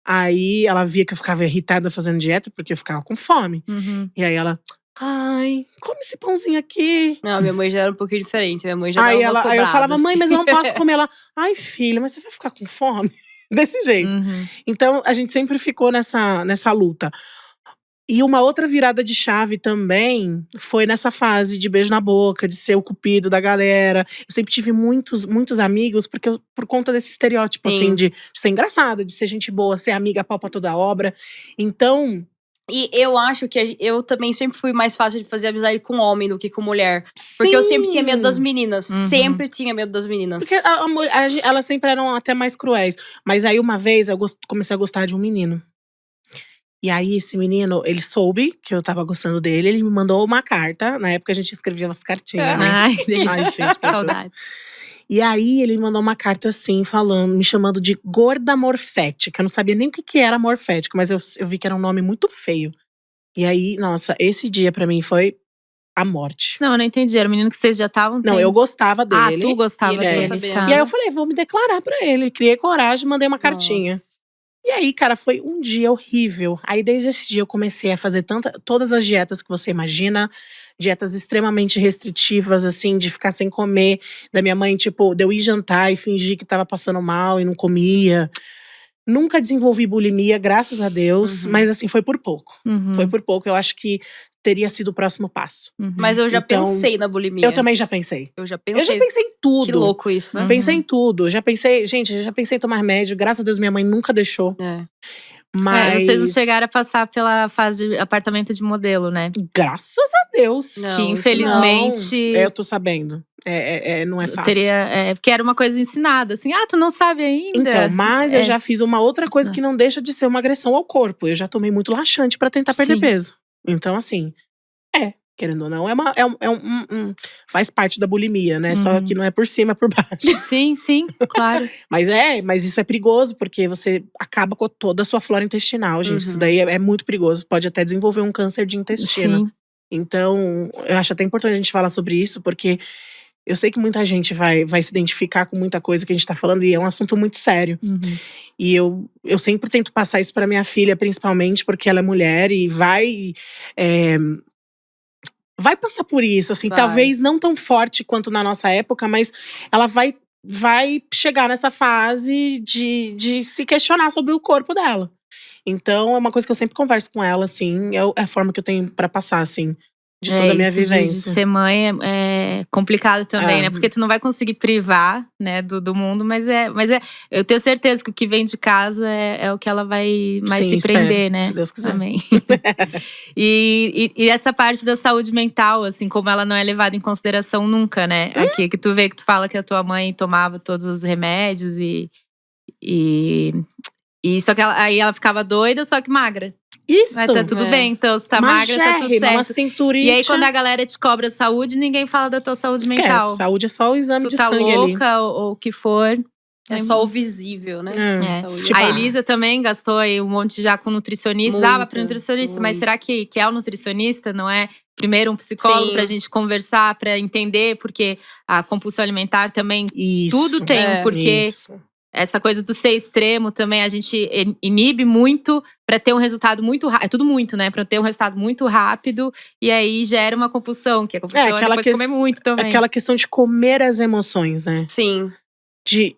Aí ela via que eu ficava irritada fazendo dieta, porque eu ficava com fome. Uhum. E aí ela, ai, come esse pãozinho aqui. Não, minha mãe já era um pouquinho diferente. Minha mãe já Aí, dava uma aí eu cobrada, falava, mãe, assim. mas eu não posso comer. Ela, ai, filha, mas você vai ficar com fome? Desse jeito. Uhum. Então, a gente sempre ficou nessa luta. E uma outra virada de chave também foi nessa fase de beijo na boca, de ser o cupido da galera. Eu sempre tive muitos amigos, por conta desse estereótipo, Sim. assim, de ser engraçada, de ser gente boa, ser amiga pau pra toda obra. Então, E eu acho que eu também sempre fui mais fácil de fazer amizade com homem do que com mulher. Porque eu sempre tinha medo das meninas. Uhum. Sempre tinha medo das meninas. Porque elas sempre eram até mais cruéis. Mas aí, uma vez, eu comecei a gostar de um menino. E aí, esse menino, ele soube que eu tava gostando dele. Ele me mandou uma carta. Na época, a gente escrevia umas cartinhas, né? Ai, delícia. Ai, gente, meu Deus. Saudades. E aí, ele me mandou uma carta assim, me chamando de gorda morfética. Eu não sabia nem o que era morfético, mas eu vi que era um nome muito feio. E aí, nossa, esse dia pra mim foi a morte. Não, eu não entendi. Era o menino que vocês já estavam? Não, eu gostava dele. Ah, tu gostava E ele dele. ficou sabendo. Tá. E aí eu falei, vou me declarar pra ele. Criei coragem, mandei uma cartinha. Nossa. E aí, cara, foi um dia horrível. Aí, desde esse dia, eu comecei a fazer todas as dietas que você imagina. Dietas extremamente restritivas, assim, de ficar sem comer. Da minha mãe, tipo, de eu ir jantar e fingir que tava passando mal e não comia. Nunca desenvolvi bulimia, graças a Deus. Uhum. Mas, assim, foi por pouco. Uhum. Foi por pouco. Eu acho que teria sido o próximo passo. Uhum. Mas eu já Então, pensei na bulimia. Eu também já pensei. Eu já Eu já pensei. pensei em tudo. Que louco isso, né? Uhum. Pensei em tudo. Já pensei em tomar remédio. Graças a Deus, minha mãe nunca deixou. É. Mas Vocês não chegaram a passar pela fase de apartamento de modelo, né? graças a Deus. Não, Que isso infelizmente Eu tô sabendo. Não é fácil. teria. Porque era uma coisa ensinada, assim, tu não sabe ainda. Então, mas eu já fiz uma outra coisa Não. que não deixa de ser uma agressão ao corpo. Eu já tomei muito laxante pra tentar perder Sim. peso. Então, assim, querendo ou não, faz parte da bulimia, né? Só Uhum. que não é por cima, é por baixo. Sim, claro. Mas isso é perigoso, porque você acaba com toda a sua flora intestinal, gente. Uhum. Isso daí é muito perigoso. Pode até desenvolver um câncer de intestino. Sim. Então, eu acho até importante a gente falar sobre isso, porque eu sei que muita gente vai se identificar com muita coisa que a gente tá falando, e é um assunto muito sério. Uhum. E eu sempre tento passar isso pra minha filha, principalmente porque ela é mulher e vai passar por isso, assim, Vai. talvez não tão forte quanto na nossa época, mas ela vai chegar nessa fase de se questionar sobre o corpo dela. Então, é uma coisa que eu sempre converso com ela, assim, é a forma que eu tenho pra passar, assim, de toda a minha isso de vivência. ser mãe é complicado também, É. né? Porque tu não vai conseguir privar, né, do mundo, mas eu tenho certeza que o que vem de casa é o que ela vai mais Sim, se espero, prender, né? se Deus quiser. Amém. E essa parte da saúde mental, assim, como ela não é levada em consideração nunca, né? Aqui que tu vê que tu fala que a tua mãe tomava todos os remédios e só que aí ela ficava doida, só que magra. Isso! Mas tá tudo bem, então se tá magra, tá tudo Magérrima, uma certo. cinturinha. E aí, quando a galera te cobra saúde, ninguém fala da tua saúde Esquece, mental. saúde é só o exame Se de tu tá sangue louca ou o que for. É só o visível, né? É. Saúde. Tipo, A Elisa também gastou aí um monte já com nutricionista. Vai pra Muito, nutricionista. Mas muito. será que é o nutricionista? Não é primeiro um psicólogo Sim. pra gente conversar, pra entender? Porque a compulsão alimentar também, Isso. tudo tem um porquê. Isso. Essa coisa do ser extremo também, a gente inibe muito pra ter um resultado muito rápido. É tudo muito, né? Pra ter um resultado muito rápido. E aí gera uma compulsão, que a compulsão é aquela depois comer muito também. Aquela questão de comer as emoções, né? Sim. De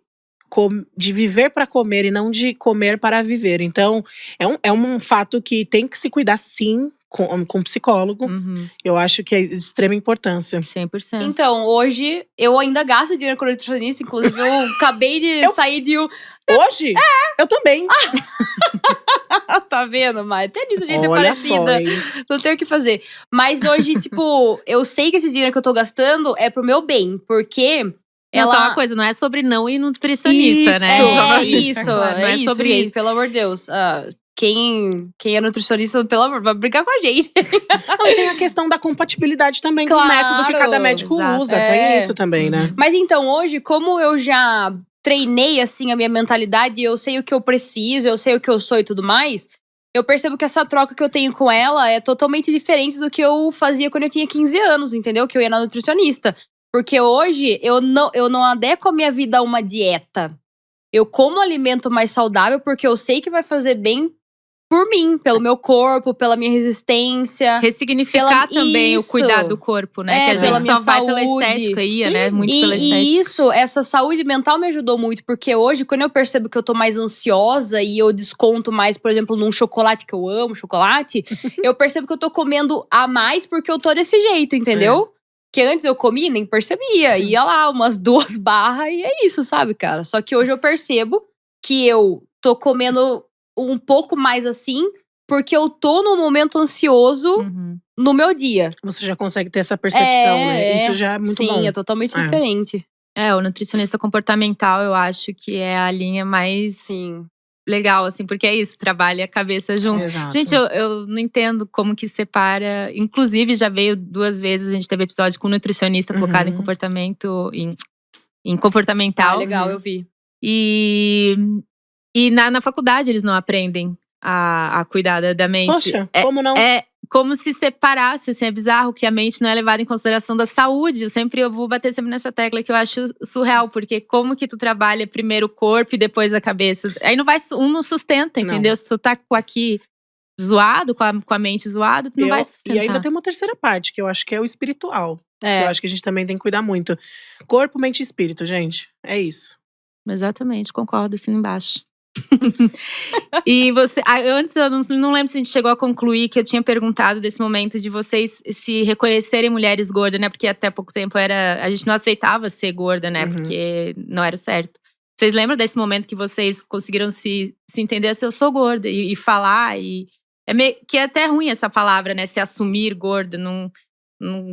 viver para comer e não de comer para viver. Então, é um fato que tem que se cuidar, sim, com psicólogo. Uhum, Eu acho que é de extrema importância. 100%. Então, hoje, eu ainda gasto dinheiro com nutricionista. Inclusive, eu acabei de sair de um… Hoje? Eu também. Tá vendo, Mai? Até nisso a gente é Olha só, parecida. hein? Não tem o que fazer. Mas hoje, tipo, eu sei que esse dinheiro que eu tô gastando é pro meu bem. Porque… Não, só ela… uma coisa, não é sobre não ir nutricionista, Isso, né? não Só é isso, não é isso, sobre gente, isso. pelo amor de Deus. quem é nutricionista, pelo amor, vai brigar com a gente. Não, e tem a questão da compatibilidade também com o Claro, método que cada médico exato. usa. Tem isso também, né? Mas então, hoje, como eu já treinei, assim, a minha mentalidade, eu sei o que eu preciso, eu sei o que eu sou e tudo mais, eu percebo que essa troca que eu tenho com ela é totalmente diferente do que eu fazia quando eu tinha 15 anos, entendeu? Que eu ia na nutricionista. Porque hoje, eu não adequo a minha vida a uma dieta. Eu como alimento mais saudável porque eu sei que vai fazer bem por mim, pelo meu corpo, pela minha resistência. Ressignificar também Isso. o cuidado do corpo, né? Que a pela gente minha só vai pela saúde. estética, ia, Sim. né? Muito pela E estética. isso, essa saúde mental me ajudou muito, porque hoje, quando eu percebo que eu tô mais ansiosa e eu desconto mais, por exemplo, num chocolate que eu amo, chocolate, eu percebo que eu tô comendo a mais porque eu tô desse jeito, entendeu? Que antes eu comia e nem percebia. Sim. Ia lá, umas 2 barras e é isso, sabe, cara? Só que hoje eu percebo que eu tô comendo um pouco mais assim, porque eu tô num momento ansioso Uhum. no meu dia. Você já consegue ter essa percepção, né? Isso já é muito Sim, bom. é totalmente É. diferente. O nutricionista comportamental, eu acho que é a linha mais Sim. legal, assim, porque é isso, trabalha a cabeça junto. Exato. Gente, eu não entendo como que separa. Inclusive, já veio 2 vezes, a gente teve episódio com um nutricionista focado em comportamento, em comportamental. Legal, eu vi. E na faculdade eles não aprendem a cuidar da mente. Poxa, como não? É como se separasse, assim, é bizarro que a mente não é levada em consideração da saúde. Eu vou bater sempre nessa tecla que eu acho surreal, porque como que tu trabalha primeiro o corpo e depois a cabeça? Aí um não sustenta, entendeu? Não. Se tu tá aqui zoado, com a mente zoada, tu não vai sustentar. E ainda tem uma terceira parte, que eu acho que é o espiritual. Que É. eu acho que a gente também tem que cuidar muito. Corpo, mente e espírito, gente. É isso. Exatamente, concordo, assim embaixo. E você, antes eu não lembro se a gente chegou a concluir que eu tinha perguntado desse momento de vocês se reconhecerem mulheres gordas, né? Porque até pouco tempo a gente não aceitava ser gorda, né? Porque não era o certo. Vocês lembram desse momento que vocês conseguiram se entender assim, eu sou gorda e falar que é até ruim essa palavra, né? Se assumir gorda, não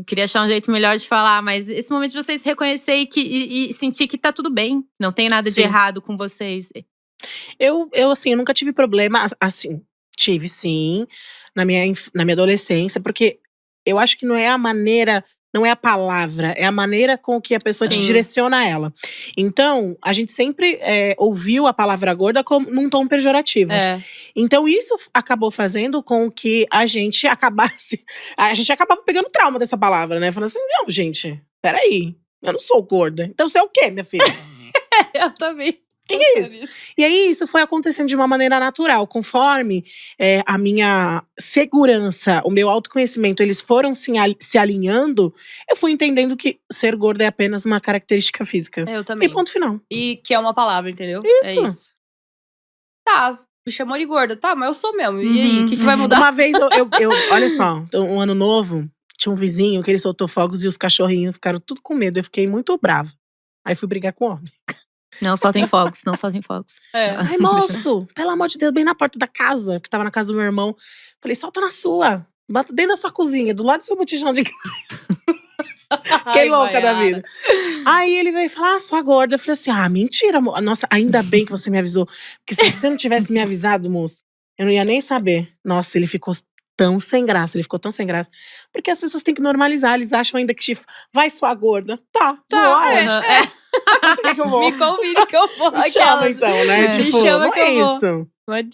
queria achar um jeito melhor de falar, mas esse momento de vocês se reconhecer e sentir que tá tudo bem, não tem nada de Sim. errado com vocês. Eu assim, eu nunca tive problema, assim, tive sim, na minha adolescência, porque eu acho que não é a maneira, não é a palavra, é a maneira com que a pessoa te Sim. direciona a ela. Então, a gente sempre ouviu a palavra gorda num tom pejorativo. É. Então, isso acabou fazendo com que a gente acabava pegando trauma dessa palavra, né? Falando assim, não, gente, peraí, eu não sou gorda. Então você é o quê, minha filha? Eu também. Que é isso? E aí, isso foi acontecendo de uma maneira natural. Conforme a minha segurança, o meu autoconhecimento, eles foram se alinhando, eu fui entendendo que ser gorda é apenas uma característica física. Eu também. E ponto final. E que é uma palavra, entendeu? Isso. É isso. Tá, me chamou de gorda. Tá, mas eu sou mesmo. E aí, o que vai mudar? Uma vez, olha só, um ano novo, tinha um vizinho que ele soltou fogos e os cachorrinhos ficaram tudo com medo. Eu fiquei muito brava. Aí fui brigar com o homem. Não soltem fogos, não soltem fogos. É. Ai, moço, pelo amor de Deus, bem na porta da casa, que tava na casa do meu irmão. Falei, solta na sua. Bota dentro da sua cozinha, do lado do seu botijão de Fiquei louca da vida. Aí ele veio falar, sua gorda. Eu falei assim, mentira, amor. Nossa, ainda bem que você me avisou. Porque se você não tivesse me avisado, moço, eu não ia nem saber. Nossa, ele ficou tão sem graça, Porque as pessoas têm que normalizar, eles acham ainda que vai sua gorda. Tá, vou aonde? Você quer que eu vou? Me convide que eu vou. Me chama então, né? Me Tipo, chama não que é eu vou. isso. Mas,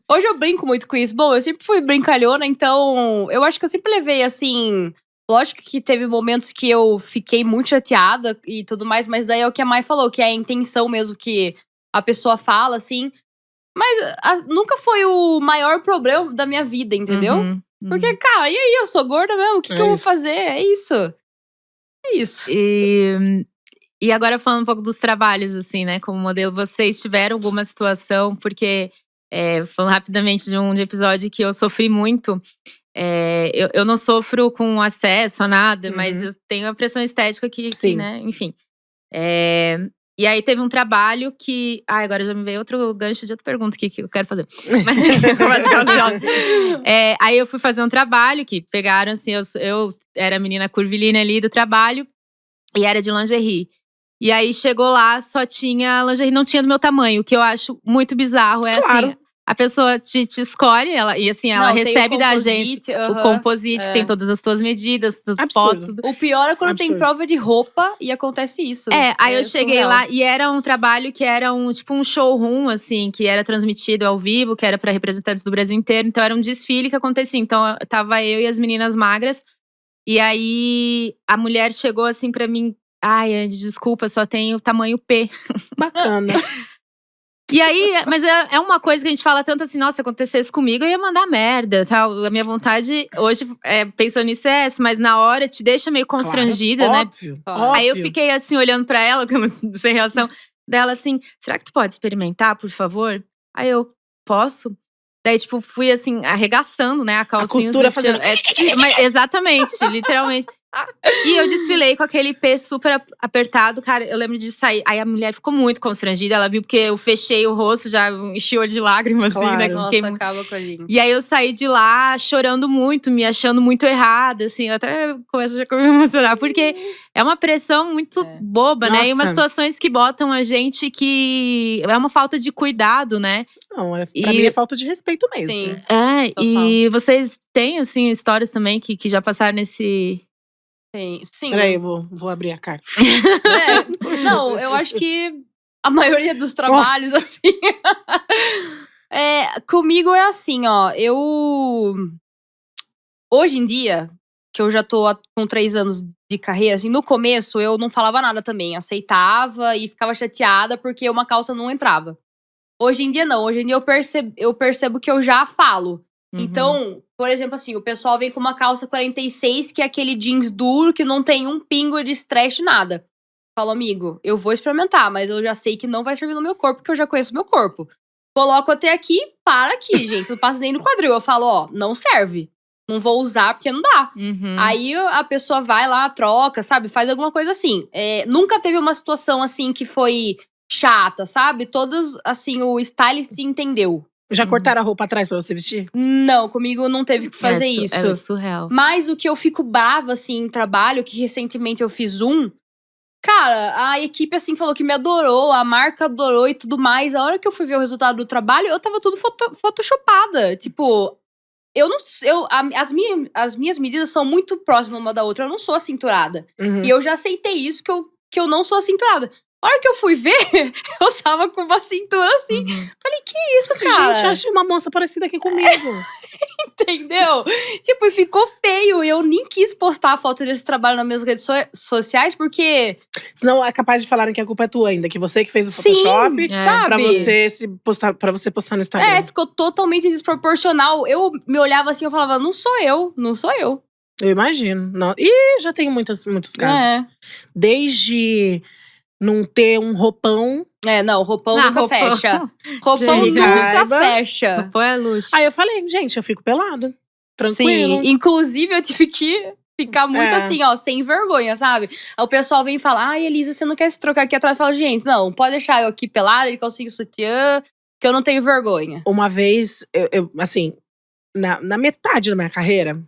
Hoje eu brinco muito com isso. Bom, eu sempre fui brincalhona, então eu acho que eu sempre levei assim. Lógico que teve momentos que eu fiquei muito chateada e tudo mais, mas daí é o que a Mai falou, que é a intenção mesmo que a pessoa fala, assim. Mas nunca foi o maior problema da minha vida, entendeu? Porque, cara, e aí? Eu sou gorda mesmo? O que eu vou fazer? É isso. É isso. E agora falando um pouco dos trabalhos, assim, né? Como modelo, vocês tiveram alguma situação? Porque, falando rapidamente de um episódio que eu sofri muito. Eu não sofro com acesso a nada, mas eu tenho a pressão estética que né? Enfim. E aí teve um trabalho que… agora já me veio outro gancho de outra pergunta que eu quero fazer. Aí eu fui fazer um trabalho que pegaram assim… Eu era a menina curvilínea ali do trabalho e era de lingerie. E aí chegou lá, só tinha lingerie, não tinha do meu tamanho. O que eu acho muito bizarro Claro. assim… A pessoa te escolhe, e assim, ela Não, tem o recebe da composite, agência o aham, composite, que tem todas as tuas medidas, foto, Absurdo. tudo. O pior é quando tem Absurdo. prova de roupa e acontece isso. Aí eu cheguei surreal. lá e era um trabalho que era tipo um showroom, assim, que era transmitido ao vivo, que era pra representantes do Brasil inteiro. Então era um desfile que acontecia. Então tava eu e as meninas magras. E aí a mulher chegou assim pra mim: ai, Andy, desculpa, só tenho tamanho P. Bacana. E aí, mas é uma coisa que a gente fala tanto assim, nossa, se acontecesse comigo, eu ia mandar merda, tal. A minha vontade hoje, pensando nisso, é essa. Mas na hora te deixa meio constrangida, Claro, né? óbvio, Claro. óbvio. Aí eu fiquei assim, olhando pra ela, sem reação. Dela assim, será que tu pode experimentar, por favor? Aí eu, posso? Daí, tipo, fui assim, arregaçando, né, a calcinha. costura o sutiã. Mas, exatamente, literalmente. E eu desfilei com aquele P super apertado, cara. Eu lembro de sair. Aí a mulher ficou muito constrangida. Ela viu porque eu fechei o rosto, já enchi o olho de lágrimas, assim, né? Claro. Nossa, Fiquei acaba com a gente. E aí eu saí de lá chorando muito, me achando muito errada, assim. Eu até começo já a me emocionar, porque é uma pressão muito boba, né? E umas Nossa. situações que botam a gente que é uma falta de cuidado, né? Não, pra E- mim é falta de respeito mesmo. Sim. E vocês têm, assim, histórias também que já passaram nesse… Sim. Peraí, eu vou abrir a carta. Não, eu acho que a maioria dos trabalhos, Nossa. assim. Comigo é assim, ó. Hoje em dia, que eu já tô com 3 anos de carreira, assim, no começo eu não falava nada também. Aceitava e ficava chateada porque uma calça não entrava. Hoje em dia, não. Hoje em dia eu percebo que eu já falo. Uhum. Então, por exemplo, assim, o pessoal vem com uma calça 46, que é aquele jeans duro, que não tem um pingo de stretch, nada. Falo, amigo, eu vou experimentar, mas eu já sei que não vai servir no meu corpo, porque eu já conheço o meu corpo. Coloco até aqui, para aqui, gente. Não passa nem no quadril. Eu falo, ó, não serve. Não vou usar porque não dá. Uhum. Aí a pessoa vai lá, troca, sabe? Faz alguma coisa assim. Nunca teve uma situação assim que foi chata, sabe? Todas, assim, o stylist entendeu. Já cortaram a roupa atrás pra você vestir? Não, comigo não teve que fazer isso. É surreal. Mas o que eu fico brava, assim, em trabalho, que recentemente eu fiz cara, a equipe, assim, falou que me adorou, a marca adorou e tudo mais. A hora que eu fui ver o resultado do trabalho, eu tava tudo photoshopada. Tipo, as minhas medidas são muito próximas uma da outra. Eu não sou acinturada. Uhum. E eu já aceitei isso, que eu não sou acinturada. A hora que eu fui ver, eu tava com uma cintura assim. Uhum. Falei, que isso, cara? Gente, achei uma moça parecida aqui comigo. Entendeu? Tipo, e ficou feio. E eu nem quis postar a foto desse trabalho nas minhas redes sociais, porque… Senão é capaz de falarem que a culpa é tua ainda. Que você que fez o Sim, Photoshop sabe? pra você postar no Instagram. Ficou totalmente desproporcional. Eu me olhava assim, eu falava, não sou eu. Eu imagino. Não. Ih, já tenho muitos casos. Desde não ter um roupão. Não, roupão Ah, nunca roupão. fecha. Roupão Gente, nunca Raiva. fecha. Roupão é luxo. Aí eu falei, gente, eu fico pelado. Tranquilo. Sim, inclusive eu tive que ficar muito assim, ó, sem vergonha, sabe? Aí o pessoal vem falar, ai, Elisa, você não quer se trocar aqui atrás? Eu falo, gente, não, pode deixar eu aqui pelada, ele consigo sutiã, que eu não tenho vergonha. Uma vez, eu assim, na metade da minha carreira,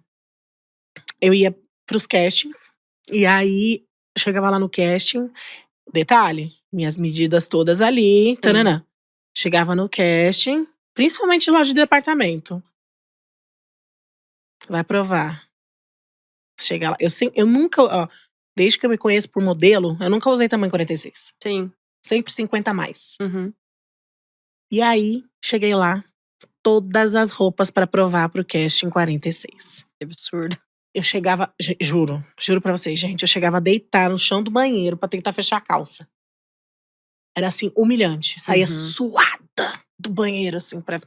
eu ia pros castings. E aí, chegava lá no casting. Detalhe, minhas medidas todas ali, tananã. Chegava no casting, principalmente loja de departamento. Vai provar. Chega lá. Eu nunca, ó, desde que eu me conheço por modelo, eu nunca usei tamanho 46. Sim. Sempre 50 a mais. Uhum. E aí, cheguei lá, todas as roupas pra provar pro casting 46. Que absurdo. Eu chegava, juro pra vocês, gente, eu chegava a deitar no chão do banheiro pra tentar fechar a calça. Era assim, humilhante. Saía suada do banheiro, assim, pra…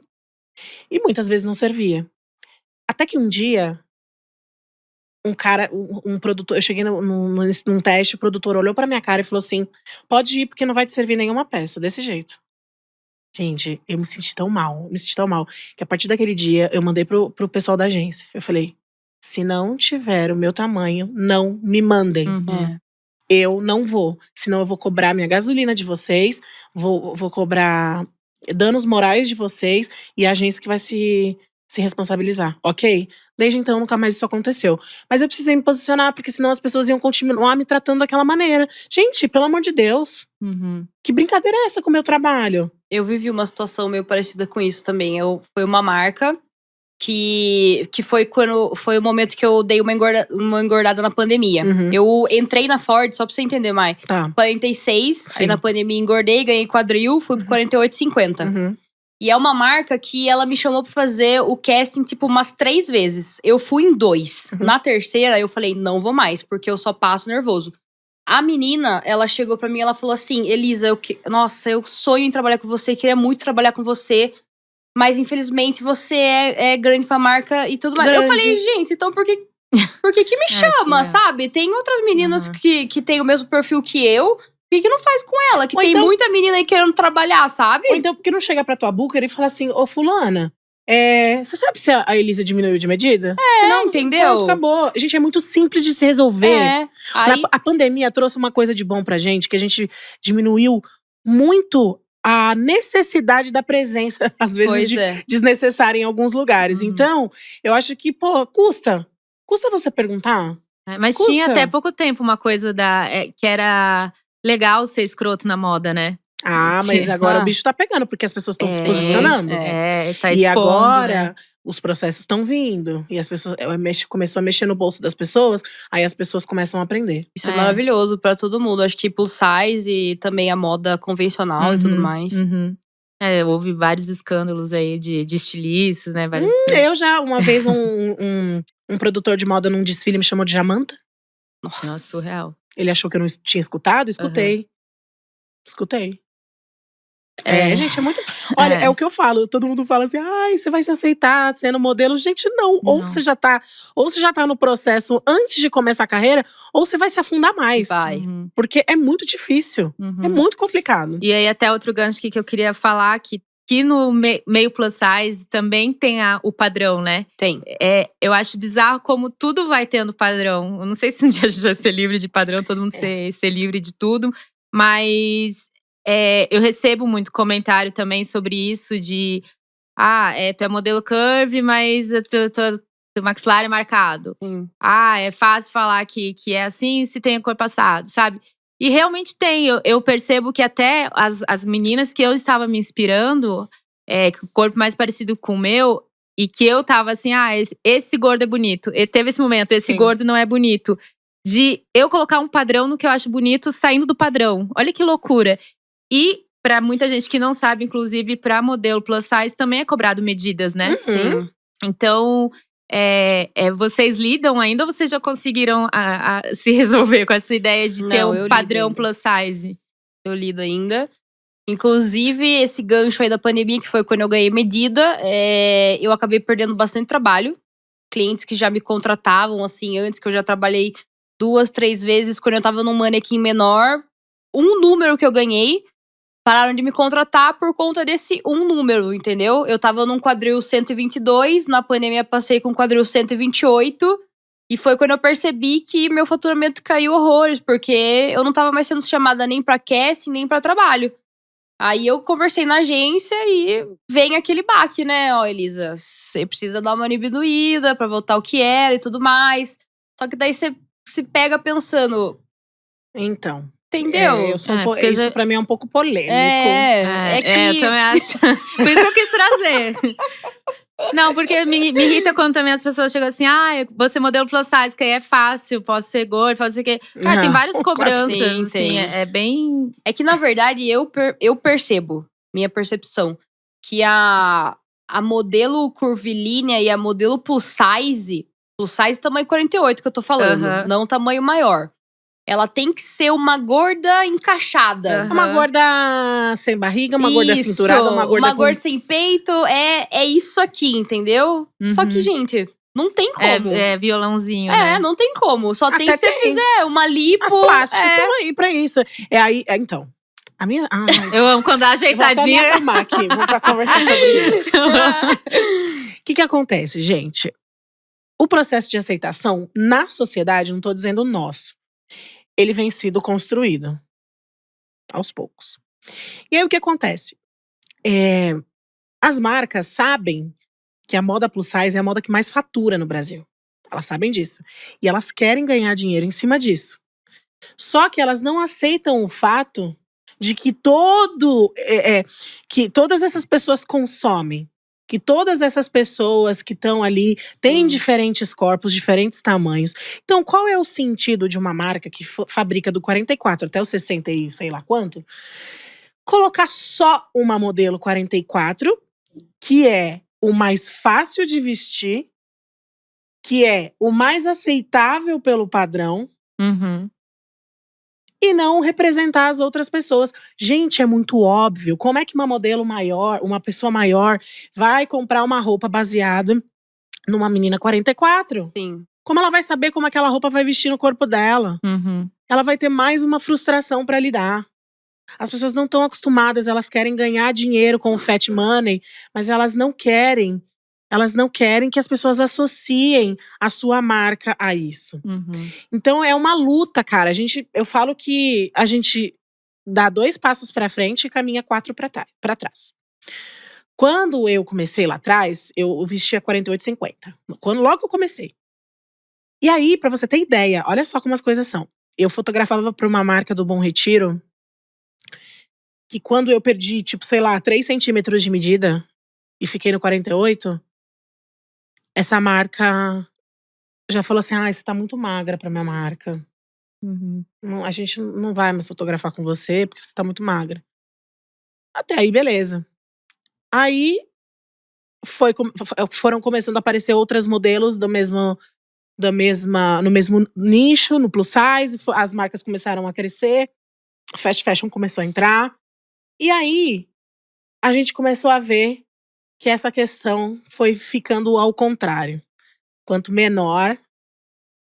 E muitas vezes não servia. Até que um dia, um cara, um produtor, eu cheguei num teste, o produtor olhou pra minha cara e falou assim: pode ir, porque não vai te servir nenhuma peça, desse jeito. Gente, eu me senti tão mal, que a partir daquele dia eu mandei pro pessoal da agência. Eu falei: se não tiver o meu tamanho, não me mandem. Uhum. Eu não vou. Senão eu vou cobrar minha gasolina de vocês, vou cobrar danos morais de vocês, e a agência que vai se se responsabilizar, ok? Desde então, nunca mais isso aconteceu. Mas eu precisei me posicionar, porque senão as pessoas iam continuar me tratando daquela maneira. Gente, pelo amor de Deus, Uhum. que brincadeira é essa com o meu trabalho? Eu vivi uma situação meio parecida com isso também. Foi uma marca que foi quando foi o momento que eu dei uma engordada na pandemia. Uhum. Eu entrei na Ford, só pra você entender, Mai. Tá. 46, Sim. aí na pandemia engordei, ganhei quadril, fui pro 48, 50. Uhum. E é uma marca que ela me chamou pra fazer o casting, tipo, umas 3 vezes. Eu fui em 2. Uhum. Na terceira, eu falei, não vou mais, porque eu só passo nervoso. A menina, ela chegou pra mim e ela falou assim, Elisa, nossa, eu sonho em trabalhar com você, queria muito trabalhar com você, mas infelizmente você é grande pra marca e tudo mais. Grande. Eu falei, gente, então por que me chama, sabe? Tem outras meninas que têm o mesmo perfil que eu, por que não faz com ela? Que Ou tem então- muita menina aí querendo trabalhar, sabe? Ou então, por que não chega pra tua booker e fala assim, ô fulana, você sabe se a Elisa diminuiu de medida? Senão, entendeu? Pronto, acabou. Gente, é muito simples de se resolver. Aí, A pandemia trouxe uma coisa de bom pra gente, que a gente diminuiu muito a necessidade da presença, às vezes, pois desnecessária em alguns lugares. Uhum. Então, eu acho que, pô, custa. Custa você perguntar? Mas Custa. tinha até pouco tempo uma coisa que era legal ser escroto na moda, né? Ah, mas agora o bicho tá pegando, porque as pessoas estão se posicionando. Tá E expondo, agora, né? os processos estão vindo. E as pessoas começou a mexer no bolso das pessoas, aí as pessoas começam a aprender. isso é maravilhoso pra todo mundo. Acho que plus size e também a moda convencional e tudo mais. Uhum. Houve vários escândalos aí de estilistas, né? Vários, Eu já, uma vez, um produtor de moda num desfile me chamou de Jamanta. Nossa, surreal. Ele achou que eu não tinha escutado, escutei. Escutei. Gente, é muito. Olha, é o que eu falo. Todo mundo fala assim: ai, você vai se aceitar sendo modelo. Gente, não. Ou você já tá no processo antes de começar a carreira, ou você vai se afundar mais. Vai. Porque é muito difícil. É muito complicado. E aí, até outro gancho aqui que eu queria falar, que no meio plus size também tem o padrão, né? Tem. Eu acho bizarro como tudo vai tendo padrão. Eu não sei se um dia a gente vai ser livre de padrão, todo mundo ser livre de tudo. Mas eu recebo muito comentário também sobre isso de… tu é modelo curve, mas teu maxilar é marcado. Sim. É fácil falar que é assim se tem a cor passada, sabe? E realmente tem. Eu percebo que até as meninas que eu estava me inspirando, com o corpo mais parecido com o meu, e que eu tava assim, esse gordo é bonito. E teve esse momento, esse gordo não é bonito. De eu colocar um padrão no que eu acho bonito, saindo do padrão. Olha que loucura. E pra muita gente que não sabe, inclusive pra modelo plus size, também é cobrado medidas, né? Sim. Então… vocês lidam ainda ou vocês já conseguiram se resolver com essa ideia de ter um padrão plus size? Eu lido ainda. Inclusive, esse gancho aí da pandemia, que foi quando eu ganhei medida, eu acabei perdendo bastante trabalho. Clientes que já me contratavam, assim, antes, que eu já trabalhei 2, 3 vezes, quando eu tava num manequim menor. Um número que eu ganhei, pararam de me contratar por conta desse um número, entendeu? Eu tava num quadril 122, na pandemia passei com quadril 128. E foi quando eu percebi que meu faturamento caiu horrores, porque eu não tava mais sendo chamada nem pra casting, nem pra trabalho. Aí eu conversei na agência e vem aquele baque, né? Ó, Elisa, você precisa dar uma diminuída pra voltar ao que era e tudo mais. Só que daí você se pega pensando… Então… Entendeu? Isso pra mim é um pouco polêmico. Eu também acho. Por isso que eu quis trazer. Não, porque me irrita quando também as pessoas chegam assim, você é modelo plus size, que aí é fácil, posso ser gordo, posso ser o quê. Cara, tem várias cobranças, sim, assim, tem. é bem… É que, na verdade, eu percebo, minha percepção, que a modelo curvilínea e a modelo plus size tamanho 48 que eu tô falando, não tamanho maior. Ela tem que ser uma gorda encaixada. Uma gorda sem barriga, uma gorda cinturada, uma gorda sem peito. É isso aqui, entendeu? Só que, gente, não tem como. É violãozinho, né? Não tem como. Só Até tem se você fizer uma lipo. As plásticas estão aí pra isso. Então… A minha… eu amo quando dá ajeitadinha. Eu vou até me arrumar aqui, vamos pra conversar sobre isso. O que acontece, gente? O processo de aceitação na sociedade, não tô dizendo nosso, ele vem sido construído aos poucos. E aí o que acontece? As marcas sabem que a moda plus size é a moda que mais fatura no Brasil. Elas sabem disso. E elas querem ganhar dinheiro em cima disso. Só que elas não aceitam o fato de que que todas essas pessoas consomem. Que todas essas pessoas que estão ali têm diferentes corpos, diferentes tamanhos. Então, qual é o sentido de uma marca que fabrica do 44 até o 60 e sei lá quanto? Colocar só uma modelo 44, que é o mais fácil de vestir, que é o mais aceitável pelo padrão, e não representar as outras pessoas. Gente, é muito óbvio. Como é que uma modelo maior, uma pessoa maior, vai comprar uma roupa baseada numa menina 44? Sim. Como ela vai saber como aquela roupa vai vestir no corpo dela? Ela vai ter mais uma frustração pra lidar. As pessoas não estão acostumadas, elas querem ganhar dinheiro com o fat money, mas elas não querem que as pessoas associem a sua marca a isso. Então é uma luta, cara. Eu falo que a gente dá 2 passos pra frente e caminha 4 pra trás. Quando eu comecei lá atrás, eu vestia 48,50. Logo que eu comecei. E aí, pra você ter ideia, olha só como as coisas são. Eu fotografava pra uma marca do Bom Retiro, que quando eu perdi, tipo, sei lá, 3 centímetros de medida e fiquei no 48, essa marca já falou assim: ai, você tá muito magra pra minha marca. A gente não vai mais fotografar com você porque você tá muito magra. Até aí, beleza. Aí foram começando a aparecer outras modelos no mesmo nicho, no plus size. As marcas começaram a crescer, fast fashion começou a entrar. E aí, a gente começou a ver que essa questão foi ficando ao contrário. Quanto menor.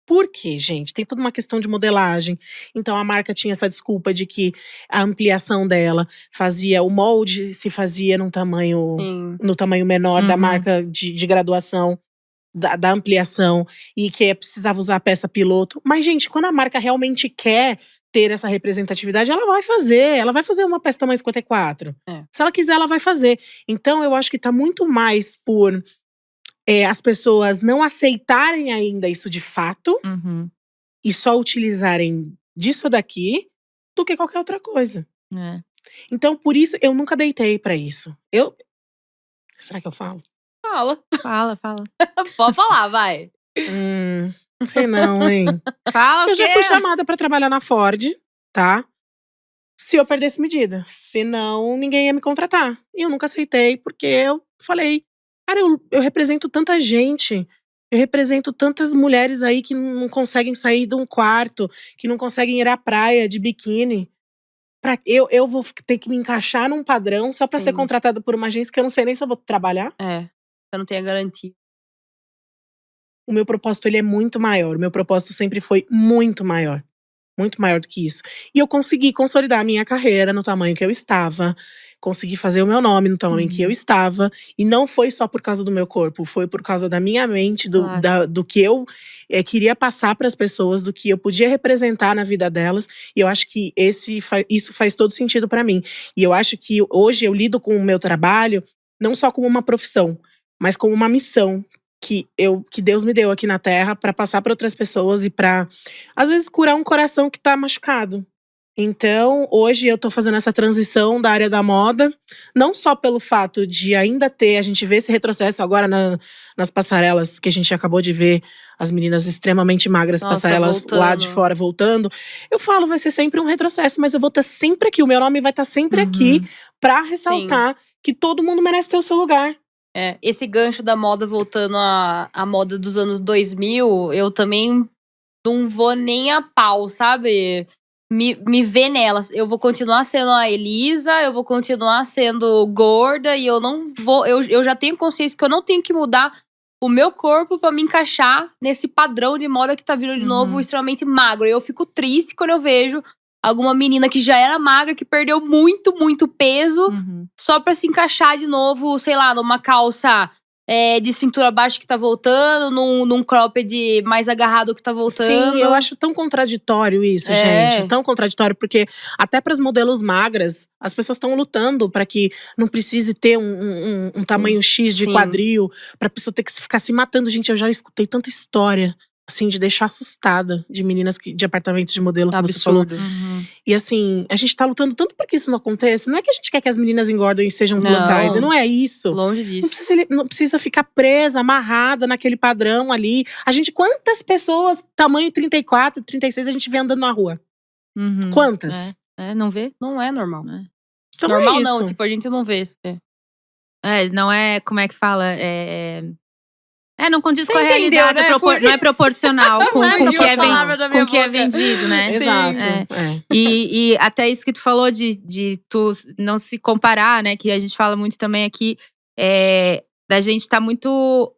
Por quê, gente? Tem toda uma questão de modelagem. Então a marca tinha essa desculpa de que a ampliação dela o molde se fazia no tamanho menor da marca de graduação, da ampliação, e que precisava usar a peça piloto. Mas, gente, quando a marca realmente quer ter essa representatividade, ela vai fazer uma peça tamanho 54. Se ela quiser, ela vai fazer. Então eu acho que tá muito mais por as pessoas não aceitarem ainda isso de fato e só utilizarem disso daqui do que qualquer outra coisa. Então, por isso, eu nunca deitei pra isso. Será que eu falo? Fala. Fala. Pode falar, vai. Sei não, hein? Fala o Eu já quê? fui chamada pra trabalhar na Ford, tá? Se eu perdesse medida. Senão, ninguém ia me contratar. E eu nunca aceitei, porque eu falei… Cara, eu represento tanta gente. Eu represento tantas mulheres aí que não conseguem sair de um quarto, que não conseguem ir à praia de biquíni. Eu vou ter que me encaixar num padrão só pra ser contratada por uma agência que eu não sei nem se eu vou trabalhar. Você não tem a garantia. O meu propósito, ele é muito maior. O meu propósito sempre foi muito maior. Muito maior do que isso. E eu consegui consolidar a minha carreira no tamanho que eu estava. Consegui fazer o meu nome no tamanho que eu estava. E não foi só por causa do meu corpo. Foi por causa da minha mente, do que eu queria passar para as pessoas, do que eu podia representar na vida delas. E eu acho que isso faz todo sentido para mim. E eu acho que hoje eu lido com o meu trabalho não só como uma profissão, mas como uma missão que Deus me deu aqui na Terra para passar para outras pessoas e para, às vezes, curar um coração que tá machucado. Então, hoje eu tô fazendo essa transição da área da moda, não só pelo fato de ainda ter, a gente vê esse retrocesso agora nas passarelas, que a gente acabou de ver as meninas extremamente magras, passarelas lá de fora voltando. Eu falo, vai ser sempre um retrocesso, mas eu vou estar sempre aqui, o meu nome vai estar sempre aqui pra ressaltar que todo mundo merece ter o seu lugar. Esse gancho da moda voltando à moda dos anos 2000, eu também não vou nem a pau, sabe? Me ver nelas. Eu vou continuar sendo a Elisa, eu vou continuar sendo gorda e eu não vou… Eu já tenho consciência que eu não tenho que mudar o meu corpo pra me encaixar nesse padrão de moda que tá vindo de novo extremamente magro. Eu fico triste quando eu vejo alguma menina que já era magra, que perdeu muito, muito peso, só pra se encaixar de novo, sei lá, numa calça de cintura baixa que tá voltando, num cropped mais agarrado que tá voltando. Sim, eu acho tão contraditório isso, gente. Tão contraditório, porque até para as modelos magras, as pessoas estão lutando para que não precise ter um tamanho X de Sim. quadril, pra pessoa ter que ficar se matando. Gente, eu já escutei tanta história, assim, de deixar assustada de meninas de apartamentos de modelo que você falou. Absurdo. E assim, a gente tá lutando tanto para que isso não aconteça. Não é que a gente quer que as meninas engordem e sejam plus Não. size, não é isso. Longe disso. Não precisa ficar presa, amarrada naquele padrão ali. Quantas pessoas, tamanho 34, 36, a gente vê andando na rua? Quantas? Não vê? Não é normal. Então Normal é isso. não, tipo, a gente não vê. Não é, como é que fala? Não condiz Você com a entendeu, realidade, né? não é proporcional com Não é o que é, palavra da minha com o que é boca. vendido, né? Exato. E até isso que tu falou de tu não se comparar, né? Que a gente fala muito também aqui, da gente tá muito…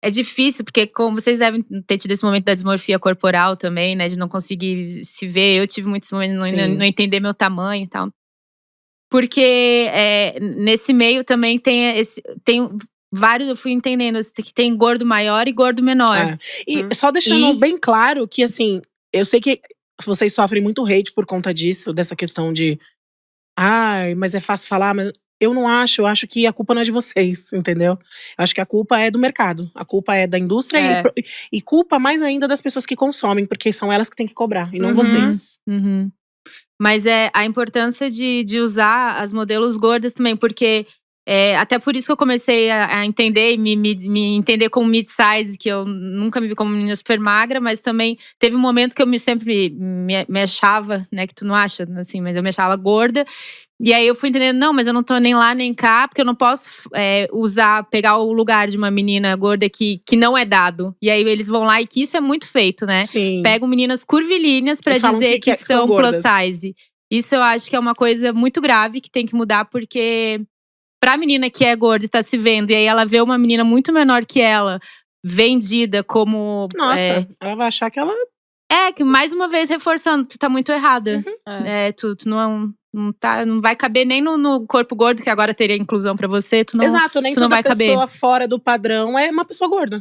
É difícil, porque como vocês devem ter tido esse momento da dismorfia corporal também, né? De não conseguir se ver. Eu tive muitos momentos de não entender meu tamanho e tal. Porque nesse meio também tem vários, eu fui entendendo que tem gordo maior e gordo menor. E só deixando bem claro que, assim, eu sei que vocês sofrem muito hate por conta disso, dessa questão de… Ai, mas é fácil falar, mas… Eu não acho, eu acho que a culpa não é de vocês, entendeu? Eu acho que a culpa é do mercado. A culpa é da indústria e culpa mais ainda das pessoas que consomem, porque são elas que têm que cobrar, e não vocês. Mas a importância de usar as modelos gordas também, porque… até por isso que eu comecei a entender, me entender como mid-size, que eu nunca me vi como menina super magra, mas também teve um momento que eu sempre me achava, né, que tu não acha, assim, mas eu me achava gorda. E aí eu fui entendendo, não, mas eu não tô nem lá nem cá, porque eu não posso pegar o lugar de uma menina gorda que não é dado. E aí eles vão lá, e que isso é muito feito, né? Sim. Pegam meninas curvilíneas pra dizer que são plus size. Isso eu acho que é uma coisa muito grave que tem que mudar, porque… Pra menina que é gorda e tá se vendo, e aí ela vê uma menina muito menor que ela, vendida como… Nossa, ela vai achar que ela… que mais uma vez reforçando, tu tá muito errada. Tu não vai caber nem no corpo gordo, que agora teria inclusão pra você. Tu não, Exato, nem tu não toda vai pessoa caber. fora do padrão é uma pessoa gorda.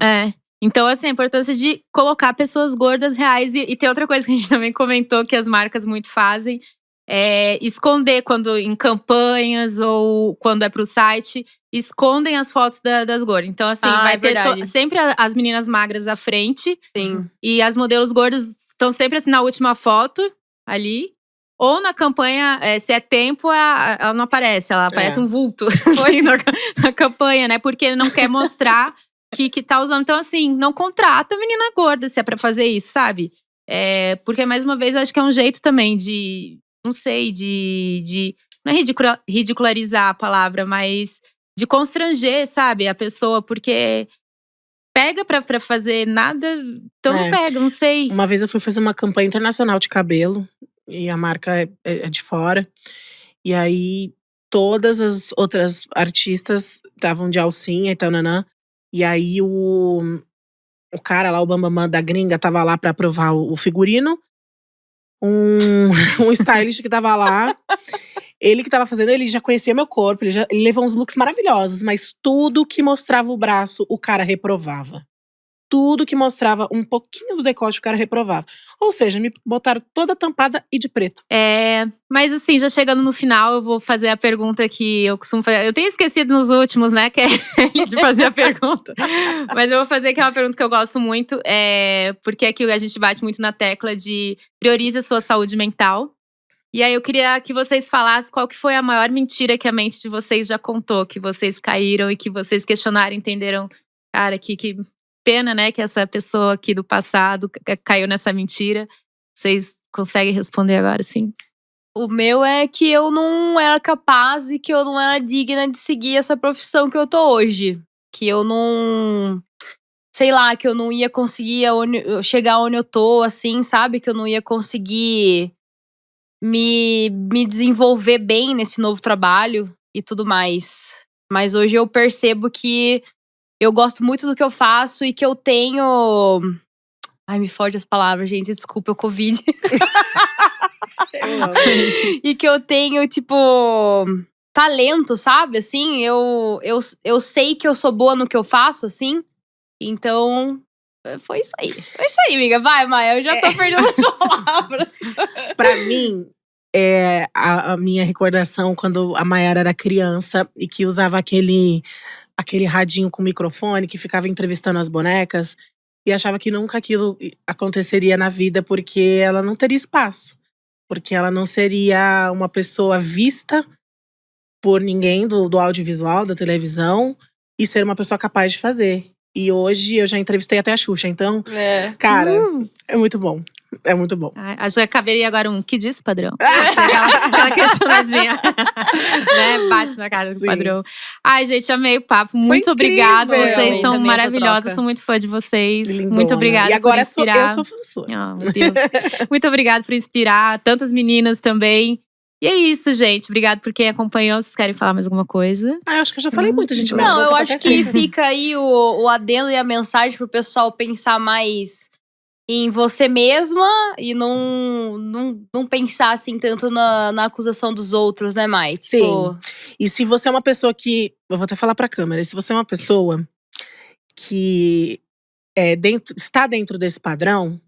Então, assim, a importância de colocar pessoas gordas reais. E tem outra coisa que a gente também comentou, que as marcas muito fazem. Esconder quando em campanhas ou quando é pro site, escondem as fotos das gordas. Então, assim, vai ter sempre as meninas magras à frente. Sim. E as modelos gordas estão sempre assim na última foto, ali. Ou na campanha, se é tempo, ela não aparece. Ela aparece um vulto assim, na campanha, né? Porque não quer mostrar que tá usando. Então, assim, não contrata menina gorda se é pra fazer isso, sabe? Porque, mais uma vez, eu acho que é um jeito também de… Não sei, não é ridicularizar a palavra, mas de constranger, sabe, a pessoa, porque pega pra fazer nada, então não pega, não sei. Uma vez eu fui fazer uma campanha internacional de cabelo, e a marca é de fora. E aí, todas as outras artistas estavam de alcinha e tal, nanã. E aí, o cara lá, o bambambam da gringa, tava lá pra aprovar o figurino. Um stylist que tava lá, ele que tava fazendo, ele já conhecia meu corpo, ele levou uns looks maravilhosos, mas tudo que mostrava o braço, o cara reprovava. Tudo que mostrava um pouquinho do decote, o cara reprovava. Ou seja, me botaram toda tampada e de preto. Mas assim, já chegando no final, eu vou fazer a pergunta que eu costumo fazer. Eu tenho esquecido nos últimos, né, que é de fazer a pergunta. Mas eu vou fazer, que é uma pergunta que eu gosto muito. Porque aqui a gente bate muito na tecla de priorize a sua saúde mental. E aí eu queria que vocês falassem qual que foi a maior mentira que a mente de vocês já contou. Que vocês caíram e que vocês questionaram, entenderam. Cara, que pena, né, que essa pessoa aqui do passado caiu nessa mentira. Vocês conseguem responder agora, sim? O meu é que eu não era capaz e que eu não era digna de seguir essa profissão que eu tô hoje. Que eu não… Sei lá, que eu não ia conseguir chegar onde eu tô, assim, sabe? Que eu não ia conseguir me desenvolver bem nesse novo trabalho e tudo mais. Mas hoje eu percebo que eu gosto muito do que eu faço e que eu tenho… Ai, me foge as palavras, gente. Desculpa, o Covid. E que eu tenho, tipo… talento, sabe? Assim, eu sei que eu sou boa no que eu faço, assim. Então, foi isso aí. Foi isso aí, amiga. Vai, Maia, eu já tô perdendo as palavras. Pra mim, a minha recordação quando a Mayara era criança e que usava aquele radinho com microfone, que ficava entrevistando as bonecas. E achava que nunca aquilo aconteceria na vida, porque ela não teria espaço. Porque ela não seria uma pessoa vista por ninguém do audiovisual, da televisão. E ser uma pessoa capaz de fazer. E hoje eu já entrevistei até a Xuxa, então… Cara, é muito bom. É muito bom. Acho que caberia agora que disse, padrão? aquela questionadinha. Né? Bate na cara do padrão. Ai, gente, amei o papo. Muito obrigada. Vocês são maravilhosos. Sou muito fã de vocês. Lindona. Muito obrigada e agora por inspirar. eu sou fã sua. Oh, meu Deus. Muito obrigada por inspirar. Tantas meninas também. E é isso, gente. Obrigada por quem acompanhou. Vocês querem falar mais alguma coisa? Eu acho que eu já falei muito, gente. Não, eu acho que fica aí o adendo e a mensagem pro pessoal pensar mais em você mesma e não pensar assim tanto na acusação dos outros, né, Mai? Sim. E se você é uma pessoa que… Eu vou até falar pra câmera. Se você é uma pessoa que está dentro desse padrão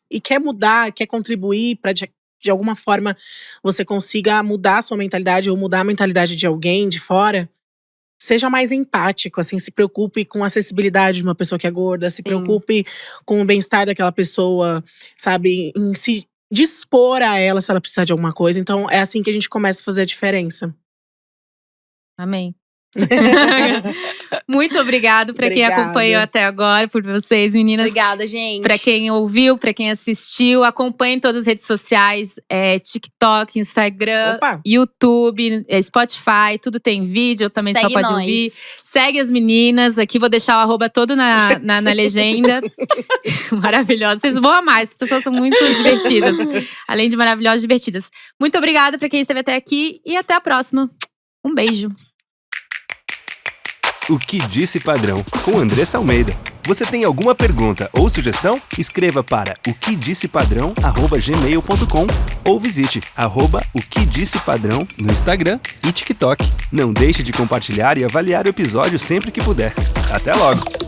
e quer mudar, quer contribuir pra de alguma forma você consiga mudar a sua mentalidade ou mudar a mentalidade de alguém de fora, seja mais empático, assim, se preocupe com a acessibilidade de uma pessoa que é gorda, se preocupe com o bem-estar daquela pessoa, sabe, em se dispor a ela se ela precisar de alguma coisa. Então é assim que a gente começa a fazer a diferença. Amém. Muito obrigado pra quem acompanhou até agora, por vocês, meninas. Obrigada, gente. Pra quem ouviu, pra quem assistiu, acompanhe em todas as redes sociais, TikTok, Instagram, YouTube, Spotify, tudo tem vídeo, também só pode ouvir. Segue as meninas, aqui vou deixar o arroba todo na legenda. Maravilhosas, vocês vão amar, essas pessoas são muito divertidas. Além de maravilhosas, divertidas. Muito obrigada pra quem esteve até aqui e até a próxima. Um beijo. O Que Disse Padrão, com Andressa Almeida. Você tem alguma pergunta ou sugestão? Escreva para oquedissepadrão@gmail.com ou visite @oquedissepadrão no Instagram e TikTok. Não deixe de compartilhar e avaliar o episódio sempre que puder. Até logo!